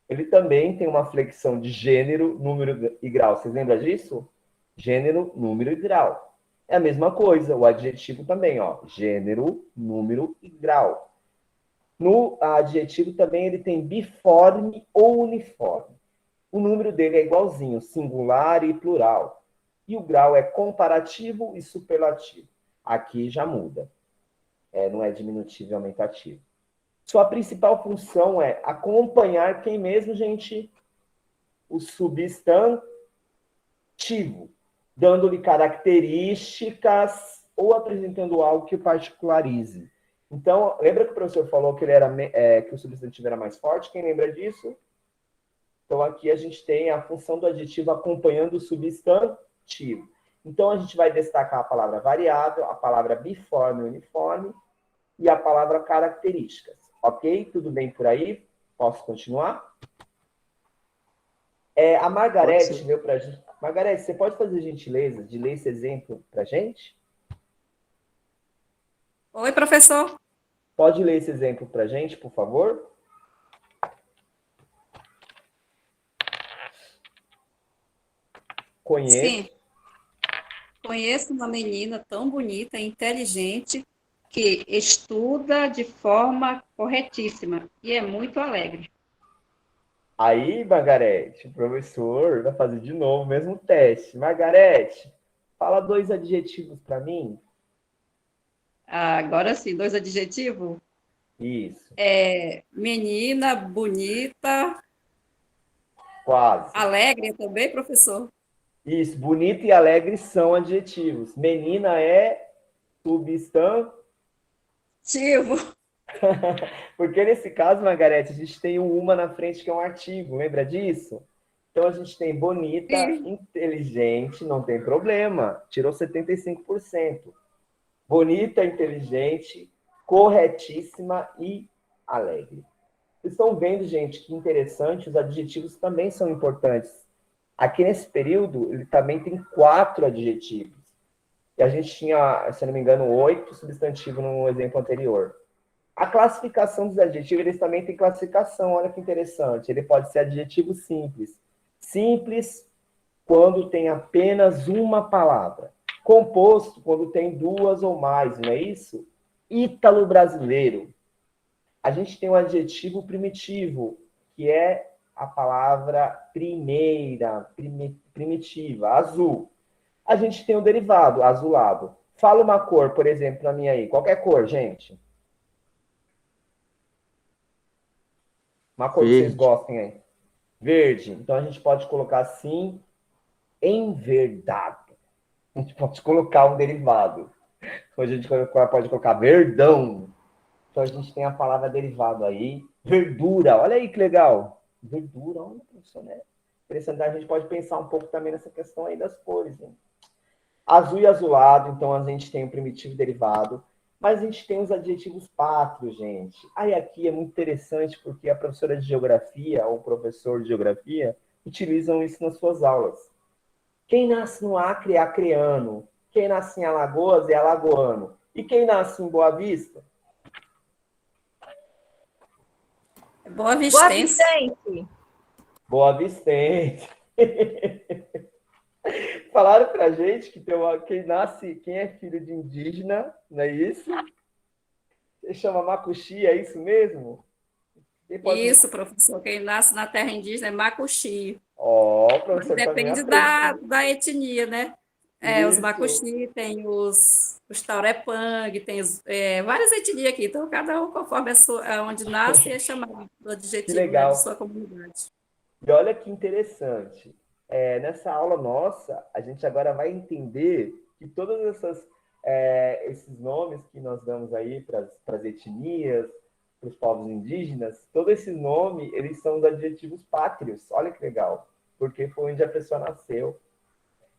ele também tem uma flexão de gênero, número e grau. Vocês lembram disso? Gênero, número e grau. É a mesma coisa, o adjetivo também, ó. Gênero, número e grau. No adjetivo também ele tem biforme ou uniforme. O número dele é igualzinho, singular e plural. E o grau é comparativo e superlativo. Aqui já muda. Não é diminutivo e aumentativo. Sua principal função é acompanhar quem mesmo, gente? O substantivo, dando-lhe características ou apresentando algo que o particularize. Então, lembra que o professor falou que, que o substantivo era mais forte? Quem lembra disso? Então, aqui a gente tem a função do adjetivo acompanhando o substantivo. Então, a gente vai destacar a palavra variável, a palavra biforme e uniforme e a palavra características. Ok? Tudo bem por aí? Posso continuar? A Margarete leu para a gente. Margarete, você pode fazer a gentileza de ler esse exemplo para a gente? Oi, professor. Pode ler esse exemplo para a gente, por favor? Conheço. Sim. Conheço uma menina tão bonita e inteligente que estuda de forma corretíssima e é muito alegre. Aí, Margarete, o professor vai fazer de novo o mesmo teste. Margarete, fala 2 adjetivos para mim. Agora sim, 2 adjetivos. Isso. Menina, bonita. Quase. Alegre também, professor? Isso, bonita e alegre são adjetivos. Menina é substantivo. Porque nesse caso, Margarete, a gente tem um uma na frente que é um artigo, lembra disso? Então a gente tem bonita, inteligente, não tem problema, tirou 75%. Bonita, inteligente, corretíssima e alegre. Vocês estão vendo, gente, que interessante, os adjetivos também são importantes. Aqui nesse período, ele também tem 4 adjetivos. E a gente tinha, se não me engano, 8 substantivos no exemplo anterior. A classificação dos adjetivos, eles também têm classificação, olha que interessante. Ele pode ser adjetivo simples. Simples quando tem apenas uma palavra. Composto quando tem 2 ou mais, não é isso? Ítalo-brasileiro. A gente tem um adjetivo primitivo, que é a palavra primeira, primitiva, azul. A gente tem o derivado, azulado. Fala uma cor, por exemplo, para mim aí. Qualquer cor, gente. Uma cor que vocês gostem aí. Verde. Então, a gente pode colocar assim, enverdado. A gente pode colocar um derivado. Então, a gente pode colocar verdão. Então, a gente tem a palavra derivado aí. Verdura. Olha aí que legal. Verdura, olha, professor, né? Interessante, a gente pode pensar um pouco também nessa questão aí das cores, né? Azul e azulado, então a gente tem o primitivo derivado, mas a gente tem os adjetivos pátrios, gente. Aí aqui é muito interessante porque a professora de geografia ou o professor de geografia utilizam isso nas suas aulas. Quem nasce no Acre é acreano, quem nasce em Alagoas é alagoano, e quem nasce em Boa Vista? Boa Vistense. Boa Vistense. Falaram pra gente que quem é filho de indígena, não é isso? Você chama Macuxi, é isso mesmo? Isso, professor. Quem nasce na terra indígena é Macuxi. Ó, professor, Depende da etnia, né? Os Isso. Macuxi, tem os Taurepang, tem várias etnias aqui, então cada um conforme onde nasce é chamado do Que adjetivo, né, de legal. sua comunidade. E olha que interessante. Nessa aula nossa, a gente agora vai entender que todas esses nomes que nós damos aí para as etnias, para os povos indígenas, todo esse nome, eles são os adjetivos pátrios. Olha que legal. Porque foi onde a pessoa nasceu.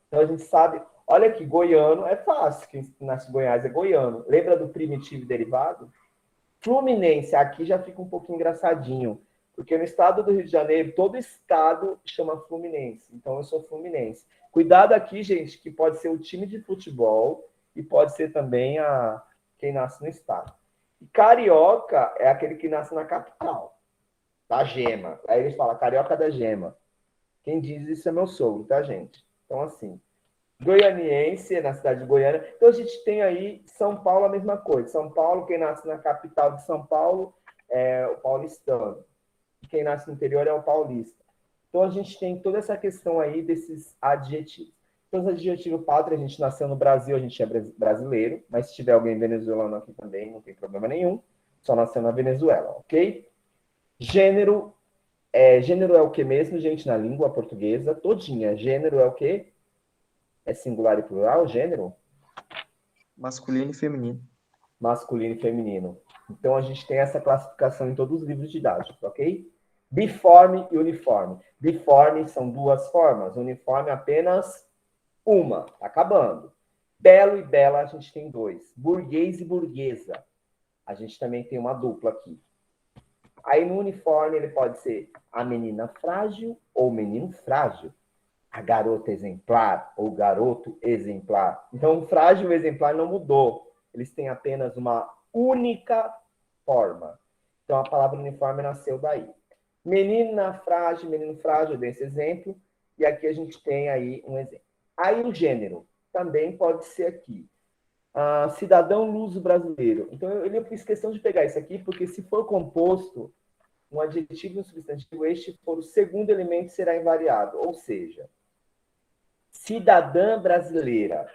Então a gente sabe, olha que goiano é fácil, quem nasce em Goiás é goiano. Lembra do primitivo e derivado? Fluminense, aqui já fica um pouquinho engraçadinho, porque no estado do Rio de Janeiro, todo estado chama Fluminense. Então eu sou fluminense. Cuidado aqui, gente, que pode ser o time de futebol e pode ser também quem nasce no estado. E carioca é aquele que nasce na capital, da Gema. Aí eles falam carioca da Gema. Quem diz isso é meu sogro, tá, gente? Então, assim, goianiense, na cidade de Goiânia. Então, a gente tem aí São Paulo, a mesma coisa. São Paulo, quem nasce na capital de São Paulo é o paulistano. Quem nasce no interior é o paulista. Então, a gente tem toda essa questão aí desses adjetivos. Então, os adjetivos pátria, a gente nasceu no Brasil, a gente é brasileiro, mas se tiver alguém venezuelano aqui também, não tem problema nenhum. Só nasceu na Venezuela, ok? Gênero. Gênero é o que mesmo, gente, na língua portuguesa? Todinha. Gênero é o quê? É singular e plural, gênero? Masculino e feminino. Masculino e feminino. Então, a gente tem essa classificação em todos os livros didáticos, ok? Biforme e uniforme. Biforme são duas formas, uniforme apenas uma, tá acabando. Belo e bela, a gente tem dois. Burguês e burguesa. A gente também tem uma dupla aqui. Aí, no uniforme, ele pode ser a menina frágil ou o menino frágil. A garota exemplar ou garoto exemplar. Então, o frágil e o exemplar não mudou. Eles têm apenas uma única forma. Então, a palavra uniforme nasceu daí. Menino frágil, eu dei esse exemplo. E aqui a gente tem aí um exemplo. Aí o gênero também pode ser aqui. Cidadão luso brasileiro. Então, eu fiz questão de pegar isso aqui, porque se for composto um adjetivo e um substantivo, este for o segundo elemento, será invariado. Ou seja, cidadã brasileira.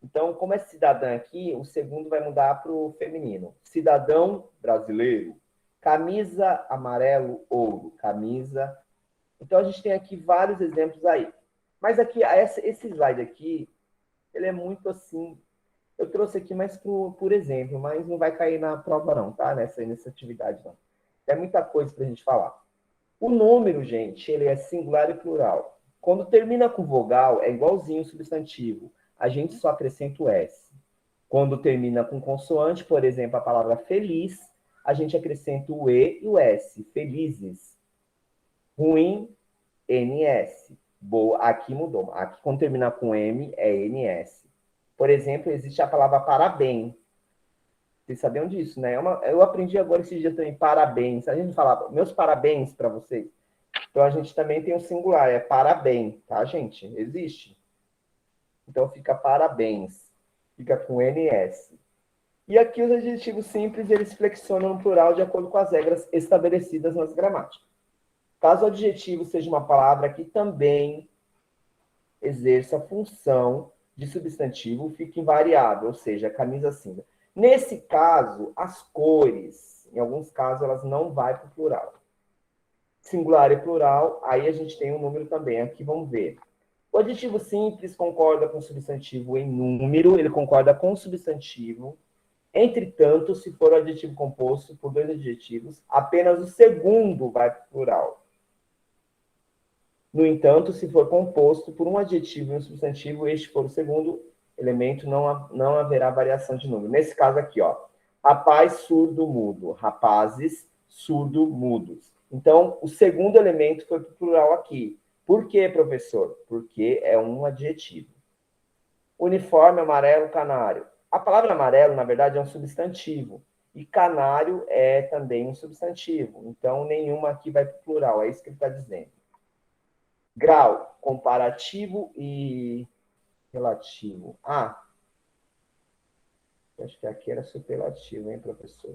Então, como é cidadã aqui, o segundo vai mudar para o feminino. Cidadão brasileiro. Camisa amarelo, ouro. Camisa. Então, a gente tem aqui vários exemplos aí. Mas aqui, esse slide aqui, ele é muito assim. Eu trouxe aqui mais por exemplo, mas não vai cair na prova não, tá? Nessa atividade não. É muita coisa para a gente falar. O número, gente, ele é singular e plural. Quando termina com vogal, é igualzinho o substantivo. A gente só acrescenta o S. Quando termina com consoante, por exemplo, a palavra feliz, a gente acrescenta o E e o S. Felizes. Ruim, NS. Boa, aqui mudou. Aqui, quando terminar com M, é NS. Por exemplo, existe a palavra parabéns. Vocês sabiam disso, né? Eu aprendi agora esses dias também, parabéns. A gente falava, meus parabéns para vocês. Então, a gente também tem o singular, é parabéns, tá, gente? Existe. Então, fica parabéns. Fica com NS. E aqui os adjetivos simples, eles flexionam no plural de acordo com as regras estabelecidas nas gramáticas. Caso o adjetivo seja uma palavra que também exerça a função de substantivo, fica invariável, ou seja, camisa cinza. Nesse caso, as cores, em alguns casos, elas não vão para o plural. Singular e plural, aí a gente tem um número também. Aqui vamos ver. O adjetivo simples concorda com o substantivo em número, ele concorda com o substantivo. Entretanto, se for o adjetivo composto por dois adjetivos, apenas o segundo vai para o plural. No entanto, se for composto por um adjetivo e um substantivo, este for o segundo elemento, não haverá variação de número. Nesse caso aqui, ó, rapaz, surdo, mudo. Rapazes, surdo, mudos. Então, o segundo elemento foi para o plural aqui. Por quê, professor? Porque é um adjetivo. Uniforme, amarelo, canário. A palavra amarelo, na verdade, é um substantivo. E canário é também um substantivo. Então, nenhuma aqui vai para o plural. É isso que ele está dizendo. Grau, comparativo e relativo. Acho que aqui era superlativo, hein, professor?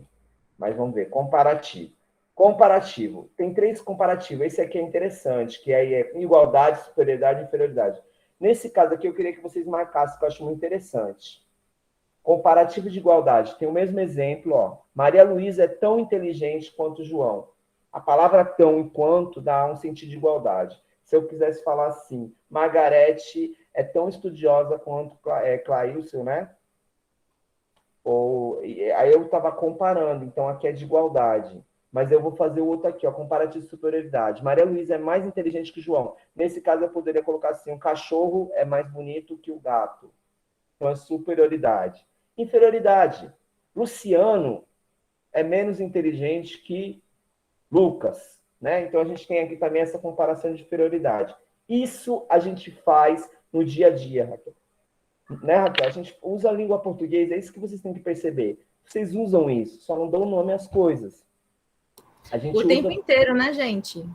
Mas vamos ver. Comparativo. Comparativo. Tem três comparativos. Esse aqui é interessante, que aí é igualdade, superioridade e inferioridade. Nesse caso aqui, eu queria que vocês marcassem, que eu acho muito interessante. Comparativo de igualdade. Tem o mesmo exemplo, ó. Maria Luísa é tão inteligente quanto João. A palavra tão e quanto dá um sentido de igualdade. Se eu quisesse falar assim, Margarete é tão estudiosa quanto Clailson, né? Aí eu estava comparando, então aqui é de igualdade. Mas eu vou fazer o outro aqui, ó, comparativo de superioridade. Maria Luísa é mais inteligente que João. Nesse caso, eu poderia colocar assim, o cachorro é mais bonito que o gato. Então, é superioridade. Inferioridade. Luciano é menos inteligente que Lucas, né? Então, a gente tem aqui também essa comparação de inferioridade. Isso a gente faz no dia a dia, Raquel. Né, Raquel? A gente usa a língua portuguesa, é isso que vocês têm que perceber. Vocês usam isso, só não dão nome às coisas. A gente O tempo usa... inteiro, né, gente? E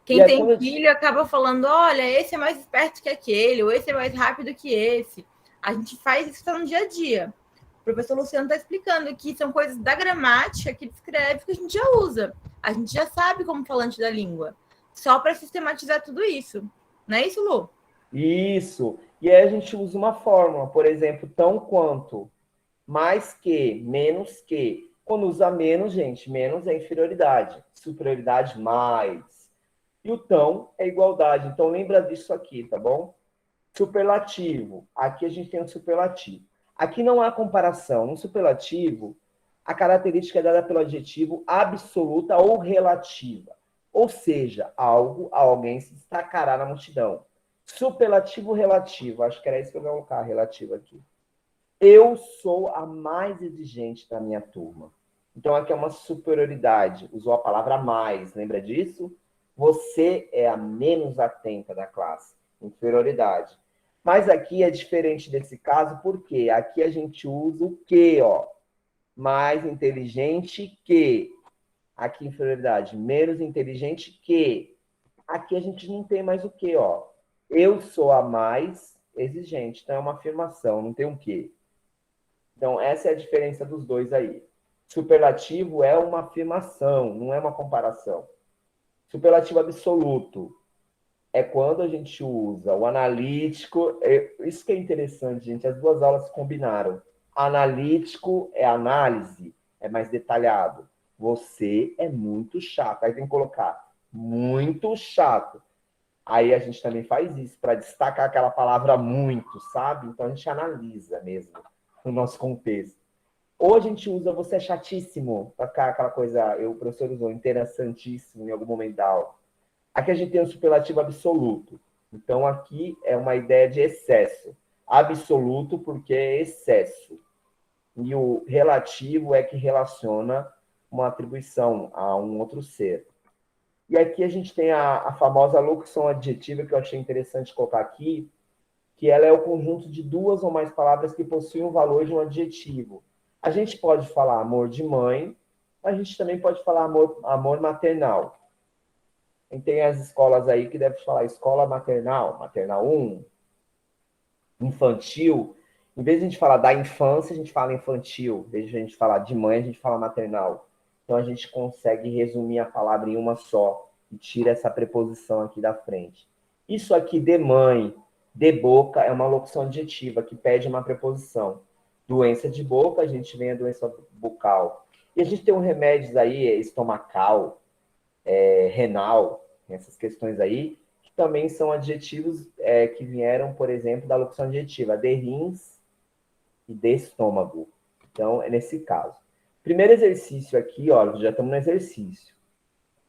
Quem é tem quando filho acaba falando, olha, esse é mais esperto que aquele, ou esse é mais rápido que esse. A gente faz isso no dia a dia. O professor Luciano está explicando que são coisas da gramática que ele escreve que a gente já usa. A gente já sabe como falante da língua. Só para sistematizar tudo isso. Não é isso, Lu? Isso. E aí a gente usa uma fórmula, por exemplo, tão quanto, mais que, menos que. Quando usa menos, gente, menos é inferioridade. Superioridade, mais. E o tão é igualdade. Então, lembra disso aqui, tá bom? Superlativo. Aqui a gente tem o superlativo. Aqui não há comparação. No superlativo, a característica é dada pelo adjetivo absoluta ou relativa. Ou seja, algo, alguém se destacará na multidão. Superlativo relativo. Acho que era isso que eu ia colocar, relativo aqui. Eu sou a mais exigente da minha turma. Então, aqui é uma superioridade. Usou a palavra mais. Lembra disso? Você é a menos atenta da classe. Inferioridade. Mas aqui é diferente desse caso, porque aqui a gente usa o que, ó? Mais inteligente que. Aqui, inferioridade. Menos inteligente que. Aqui a gente não tem mais o que, ó. Eu sou a mais exigente. Então, é uma afirmação, não tem um que. Então, essa é a diferença dos dois aí. Superlativo é uma afirmação, não é uma comparação. Superlativo absoluto é quando a gente usa o analítico. Isso que é interessante, gente. As duas aulas combinaram. Analítico é análise, é mais detalhado. Você é muito chato. Aí tem que colocar muito chato. Aí a gente também faz isso para destacar aquela palavra muito, sabe? Então a gente analisa mesmo no nosso contexto. Ou a gente usa você é chatíssimo, para ficar aquela coisa, o professor usou interessantíssimo em algum momento da aula. Aqui a gente tem o superlativo absoluto. Então aqui é uma ideia de excesso. Absoluto porque é excesso. E o relativo é que relaciona uma atribuição a um outro ser. E aqui a gente tem a famosa locução adjetiva, que eu achei interessante colocar aqui, que ela é o conjunto de duas ou mais palavras que possuem o valor de um adjetivo. A gente pode falar amor de mãe, mas a gente também pode falar amor maternal. E tem as escolas aí que devem falar escola maternal, maternal 1, infantil. Em vez de a gente falar da infância, a gente fala infantil. Em vez de a gente falar de mãe, a gente fala maternal. Então, a gente consegue resumir a palavra em uma só e tira essa preposição aqui da frente. Isso aqui, de mãe, de boca, é uma locução adjetiva que pede uma preposição. Doença de boca, a gente vem a doença bucal. E a gente tem uns remédios aí, estomacal, renal, essas questões aí, que também são adjetivos que vieram, por exemplo, da locução adjetiva, de rins e de estômago. Então, é nesse caso. Primeiro exercício aqui, ó, já estamos no exercício.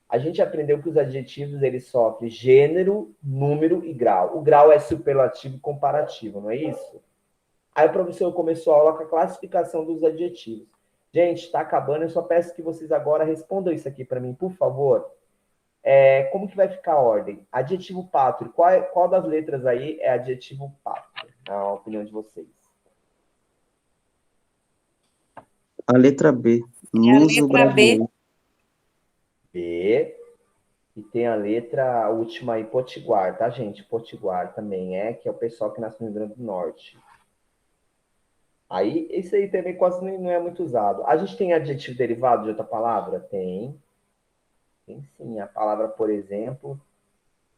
A gente aprendeu que os adjetivos, eles sofrem gênero, número e grau. O grau é superlativo e comparativo, não é isso? Aí o professor começou a aula com a classificação dos adjetivos. Gente, está acabando, eu só peço que vocês agora respondam isso aqui para mim, por favor. Como que vai ficar a ordem? Adjetivo pátrio, qual das letras aí é adjetivo pátrio? A opinião de vocês. A letra B. É a Luso letra B. brasileiro. B. E tem a letra última aí, potiguar, tá, gente? Potiguar também que é o pessoal que nasce no Rio Grande do Norte. Aí, isso aí também quase não é muito usado. A gente tem adjetivo derivado de outra palavra? Tem. Tem sim. A palavra, por exemplo,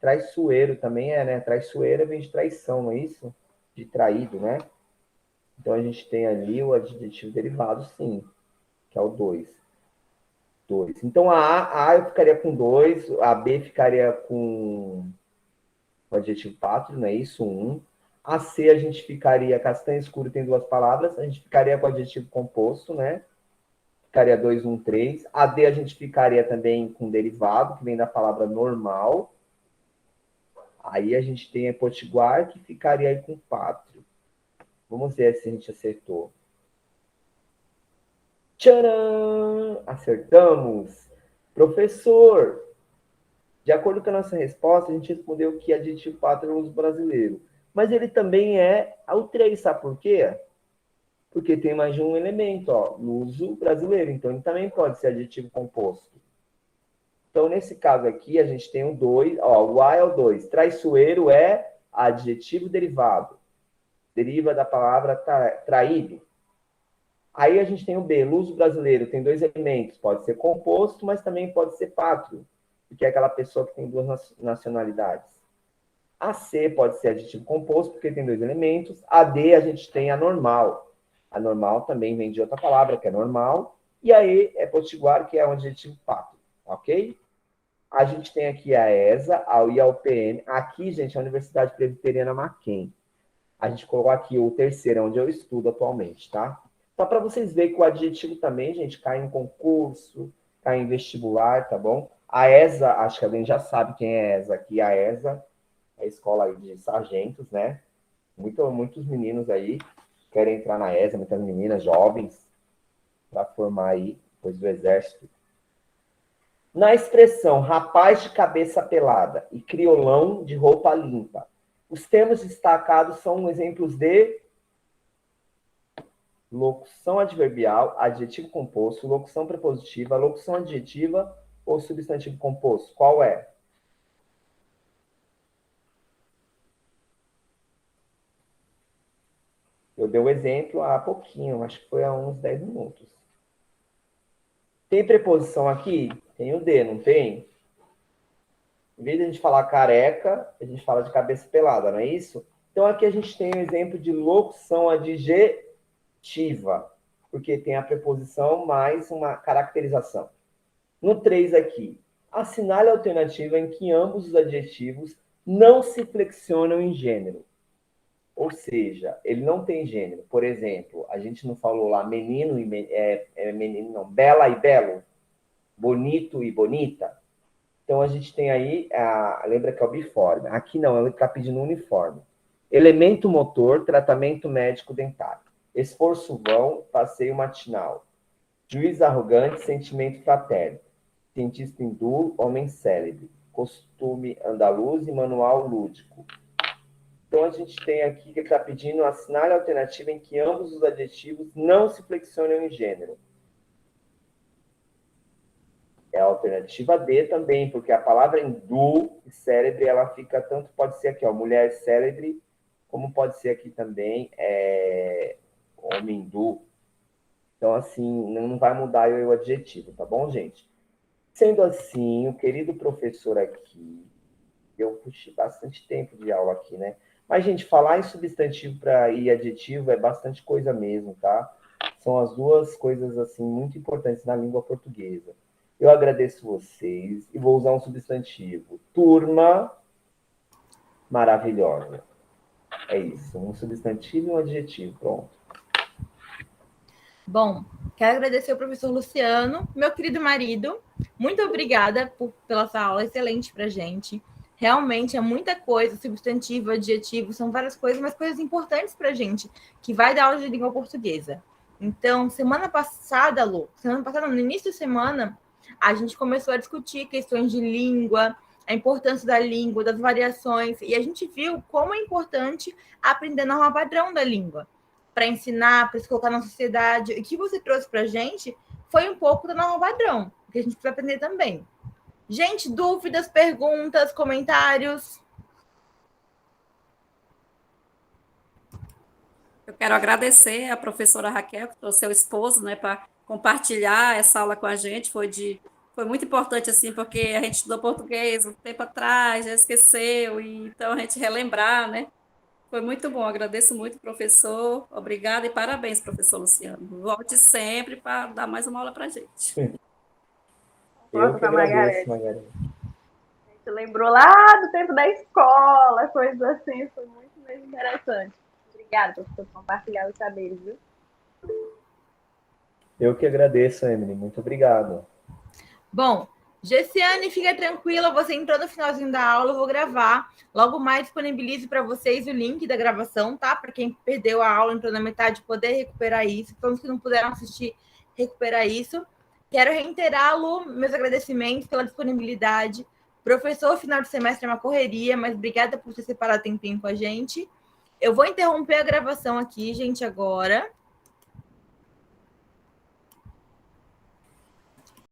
Traiçoeiro também é, né? Traiçoeira vem de traição, não é isso? De traído, né? Então a gente tem ali o adjetivo derivado, sim, que é o 2. 2. Então a eu ficaria com 2, a B ficaria com o adjetivo pátrio, não é isso? 1. A C a gente ficaria, castanho escuro tem duas palavras, a gente ficaria com o adjetivo composto, né? Ficaria 2, 1, 3. A D a gente ficaria também com derivado, que vem da palavra normal. Aí a gente tem a potiguar, que ficaria aí com pátrio. Vamos ver se a gente acertou. Tcharam! Acertamos! Professor, de acordo com a nossa resposta, a gente respondeu que adjetivo pátrio é o uso brasileiro. Mas ele também é o 3, sabe por quê? Porque tem mais de um elemento, ó, no uso brasileiro. Então, ele também pode ser adjetivo composto. Então, nesse caso aqui, a gente tem o 2, ó, o A é o 2. Traiçoeiro é adjetivo derivado. Deriva da palavra traído. Aí a gente tem o B, luso brasileiro, tem dois elementos, pode ser composto, mas também pode ser pátrio, que é aquela pessoa que tem duas nacionalidades. A C pode ser adjetivo composto, porque tem dois elementos. A D a gente tem a normal. A normal também vem de outra palavra, que é normal. E a E é potiguar, que é um adjetivo pátrio, ok? A gente tem aqui a ESA, a IAUPM. Aqui, gente, é a Universidade Presbiteriana Mackenzie. A gente colocou aqui o terceiro, onde eu estudo atualmente, tá? Só para vocês verem que o adjetivo também, gente, cai em concurso, cai em vestibular, tá bom? A ESA, acho que alguém já sabe quem é a ESA aqui. A ESA é a escola aí de sargentos, né? Muitos meninos aí querem entrar na ESA, muitas meninas jovens, para formar aí, depois do exército. Na expressão rapaz de cabeça pelada e criolão de roupa limpa, os termos destacados são exemplos de locução adverbial, adjetivo composto, locução prepositiva, locução adjetiva ou substantivo composto. Qual é? Eu dei o exemplo há pouquinho, acho que foi há uns 10 minutos. Tem preposição aqui? Tem o D, não tem? Em vez de a gente falar careca, a gente fala de cabeça pelada, não é isso? Então aqui a gente tem o exemplo de locução adjetiva, porque tem a preposição mais uma caracterização. No 3 aqui, assinale a alternativa em que ambos os adjetivos não se flexionam em gênero. Ou seja, ele não tem gênero. Por exemplo, a gente não falou lá menino e menino, não, bela e belo, bonito e bonita. Então a gente tem aí, lembra que é o biforme. Aqui não, ele está pedindo uniforme. Elemento motor, tratamento médico dentário. Esforço vão, passeio matinal. Juiz arrogante, sentimento fraterno. Cientista hindu, homem célebre. Costume andaluz e manual lúdico. Então, a gente tem aqui que ele está pedindo assinale a alternativa em que ambos os adjetivos não se flexionam em gênero. É a alternativa D também, porque a palavra hindu e célebre, ela fica tanto, pode ser aqui, ó, mulher célebre, como pode ser aqui também homem hindu. Então, assim, não vai mudar o adjetivo, tá bom, gente? Sendo assim, o querido professor aqui, eu puxei bastante tempo de aula aqui, né? Mas, gente, falar em substantivo e adjetivo é bastante coisa mesmo, tá? São as duas coisas, assim, muito importantes na língua portuguesa. Eu agradeço vocês e vou usar um substantivo. Turma maravilhosa. É isso, um substantivo e um adjetivo, pronto. Bom, quero agradecer ao professor Luciano, meu querido marido. Muito obrigada pela sua aula excelente para a gente. Realmente é muita coisa, substantivo, adjetivo, são várias coisas, mas coisas importantes para a gente, que vai dar aula de língua portuguesa. Então, semana passada, Lu, no início da semana, a gente começou a discutir questões de língua, a importância da língua, das variações, e a gente viu como é importante aprender a norma padrão da língua para ensinar, para se colocar na sociedade. E o que você trouxe para a gente foi um pouco da norma padrão, que a gente precisa aprender também. Gente, dúvidas, perguntas, comentários? Eu quero agradecer a professora Raquel, que trouxe seu esposo, né, para compartilhar essa aula com a gente. Foi Foi muito importante, assim, porque a gente estudou português um tempo atrás, já esqueceu, e então a gente relembrar, né? Foi muito bom, agradeço muito, professor. Obrigada e parabéns, professor Luciano. Volte sempre para dar mais uma aula para a gente. Eu que com a agradeço, Margarete. Margarete. A gente lembrou lá do tempo da escola, coisas assim, foi muito mesmo interessante. Obrigada, professor, por compartilhar os saberes, viu? Eu que agradeço, Emily. Muito obrigado. Bom, Gessiane, fica tranquila, você entrou no finalzinho da aula, eu vou gravar. Logo mais disponibilizo para vocês o link da gravação, tá? Para quem perdeu a aula, entrou na metade, poder recuperar isso. Todos que não puderam assistir, recuperar isso. Quero reiterar, Lu, meus agradecimentos pela disponibilidade. Professor, final de semestre é uma correria, mas obrigada por ter separado tempinho com a gente. Eu vou interromper a gravação aqui, gente, agora.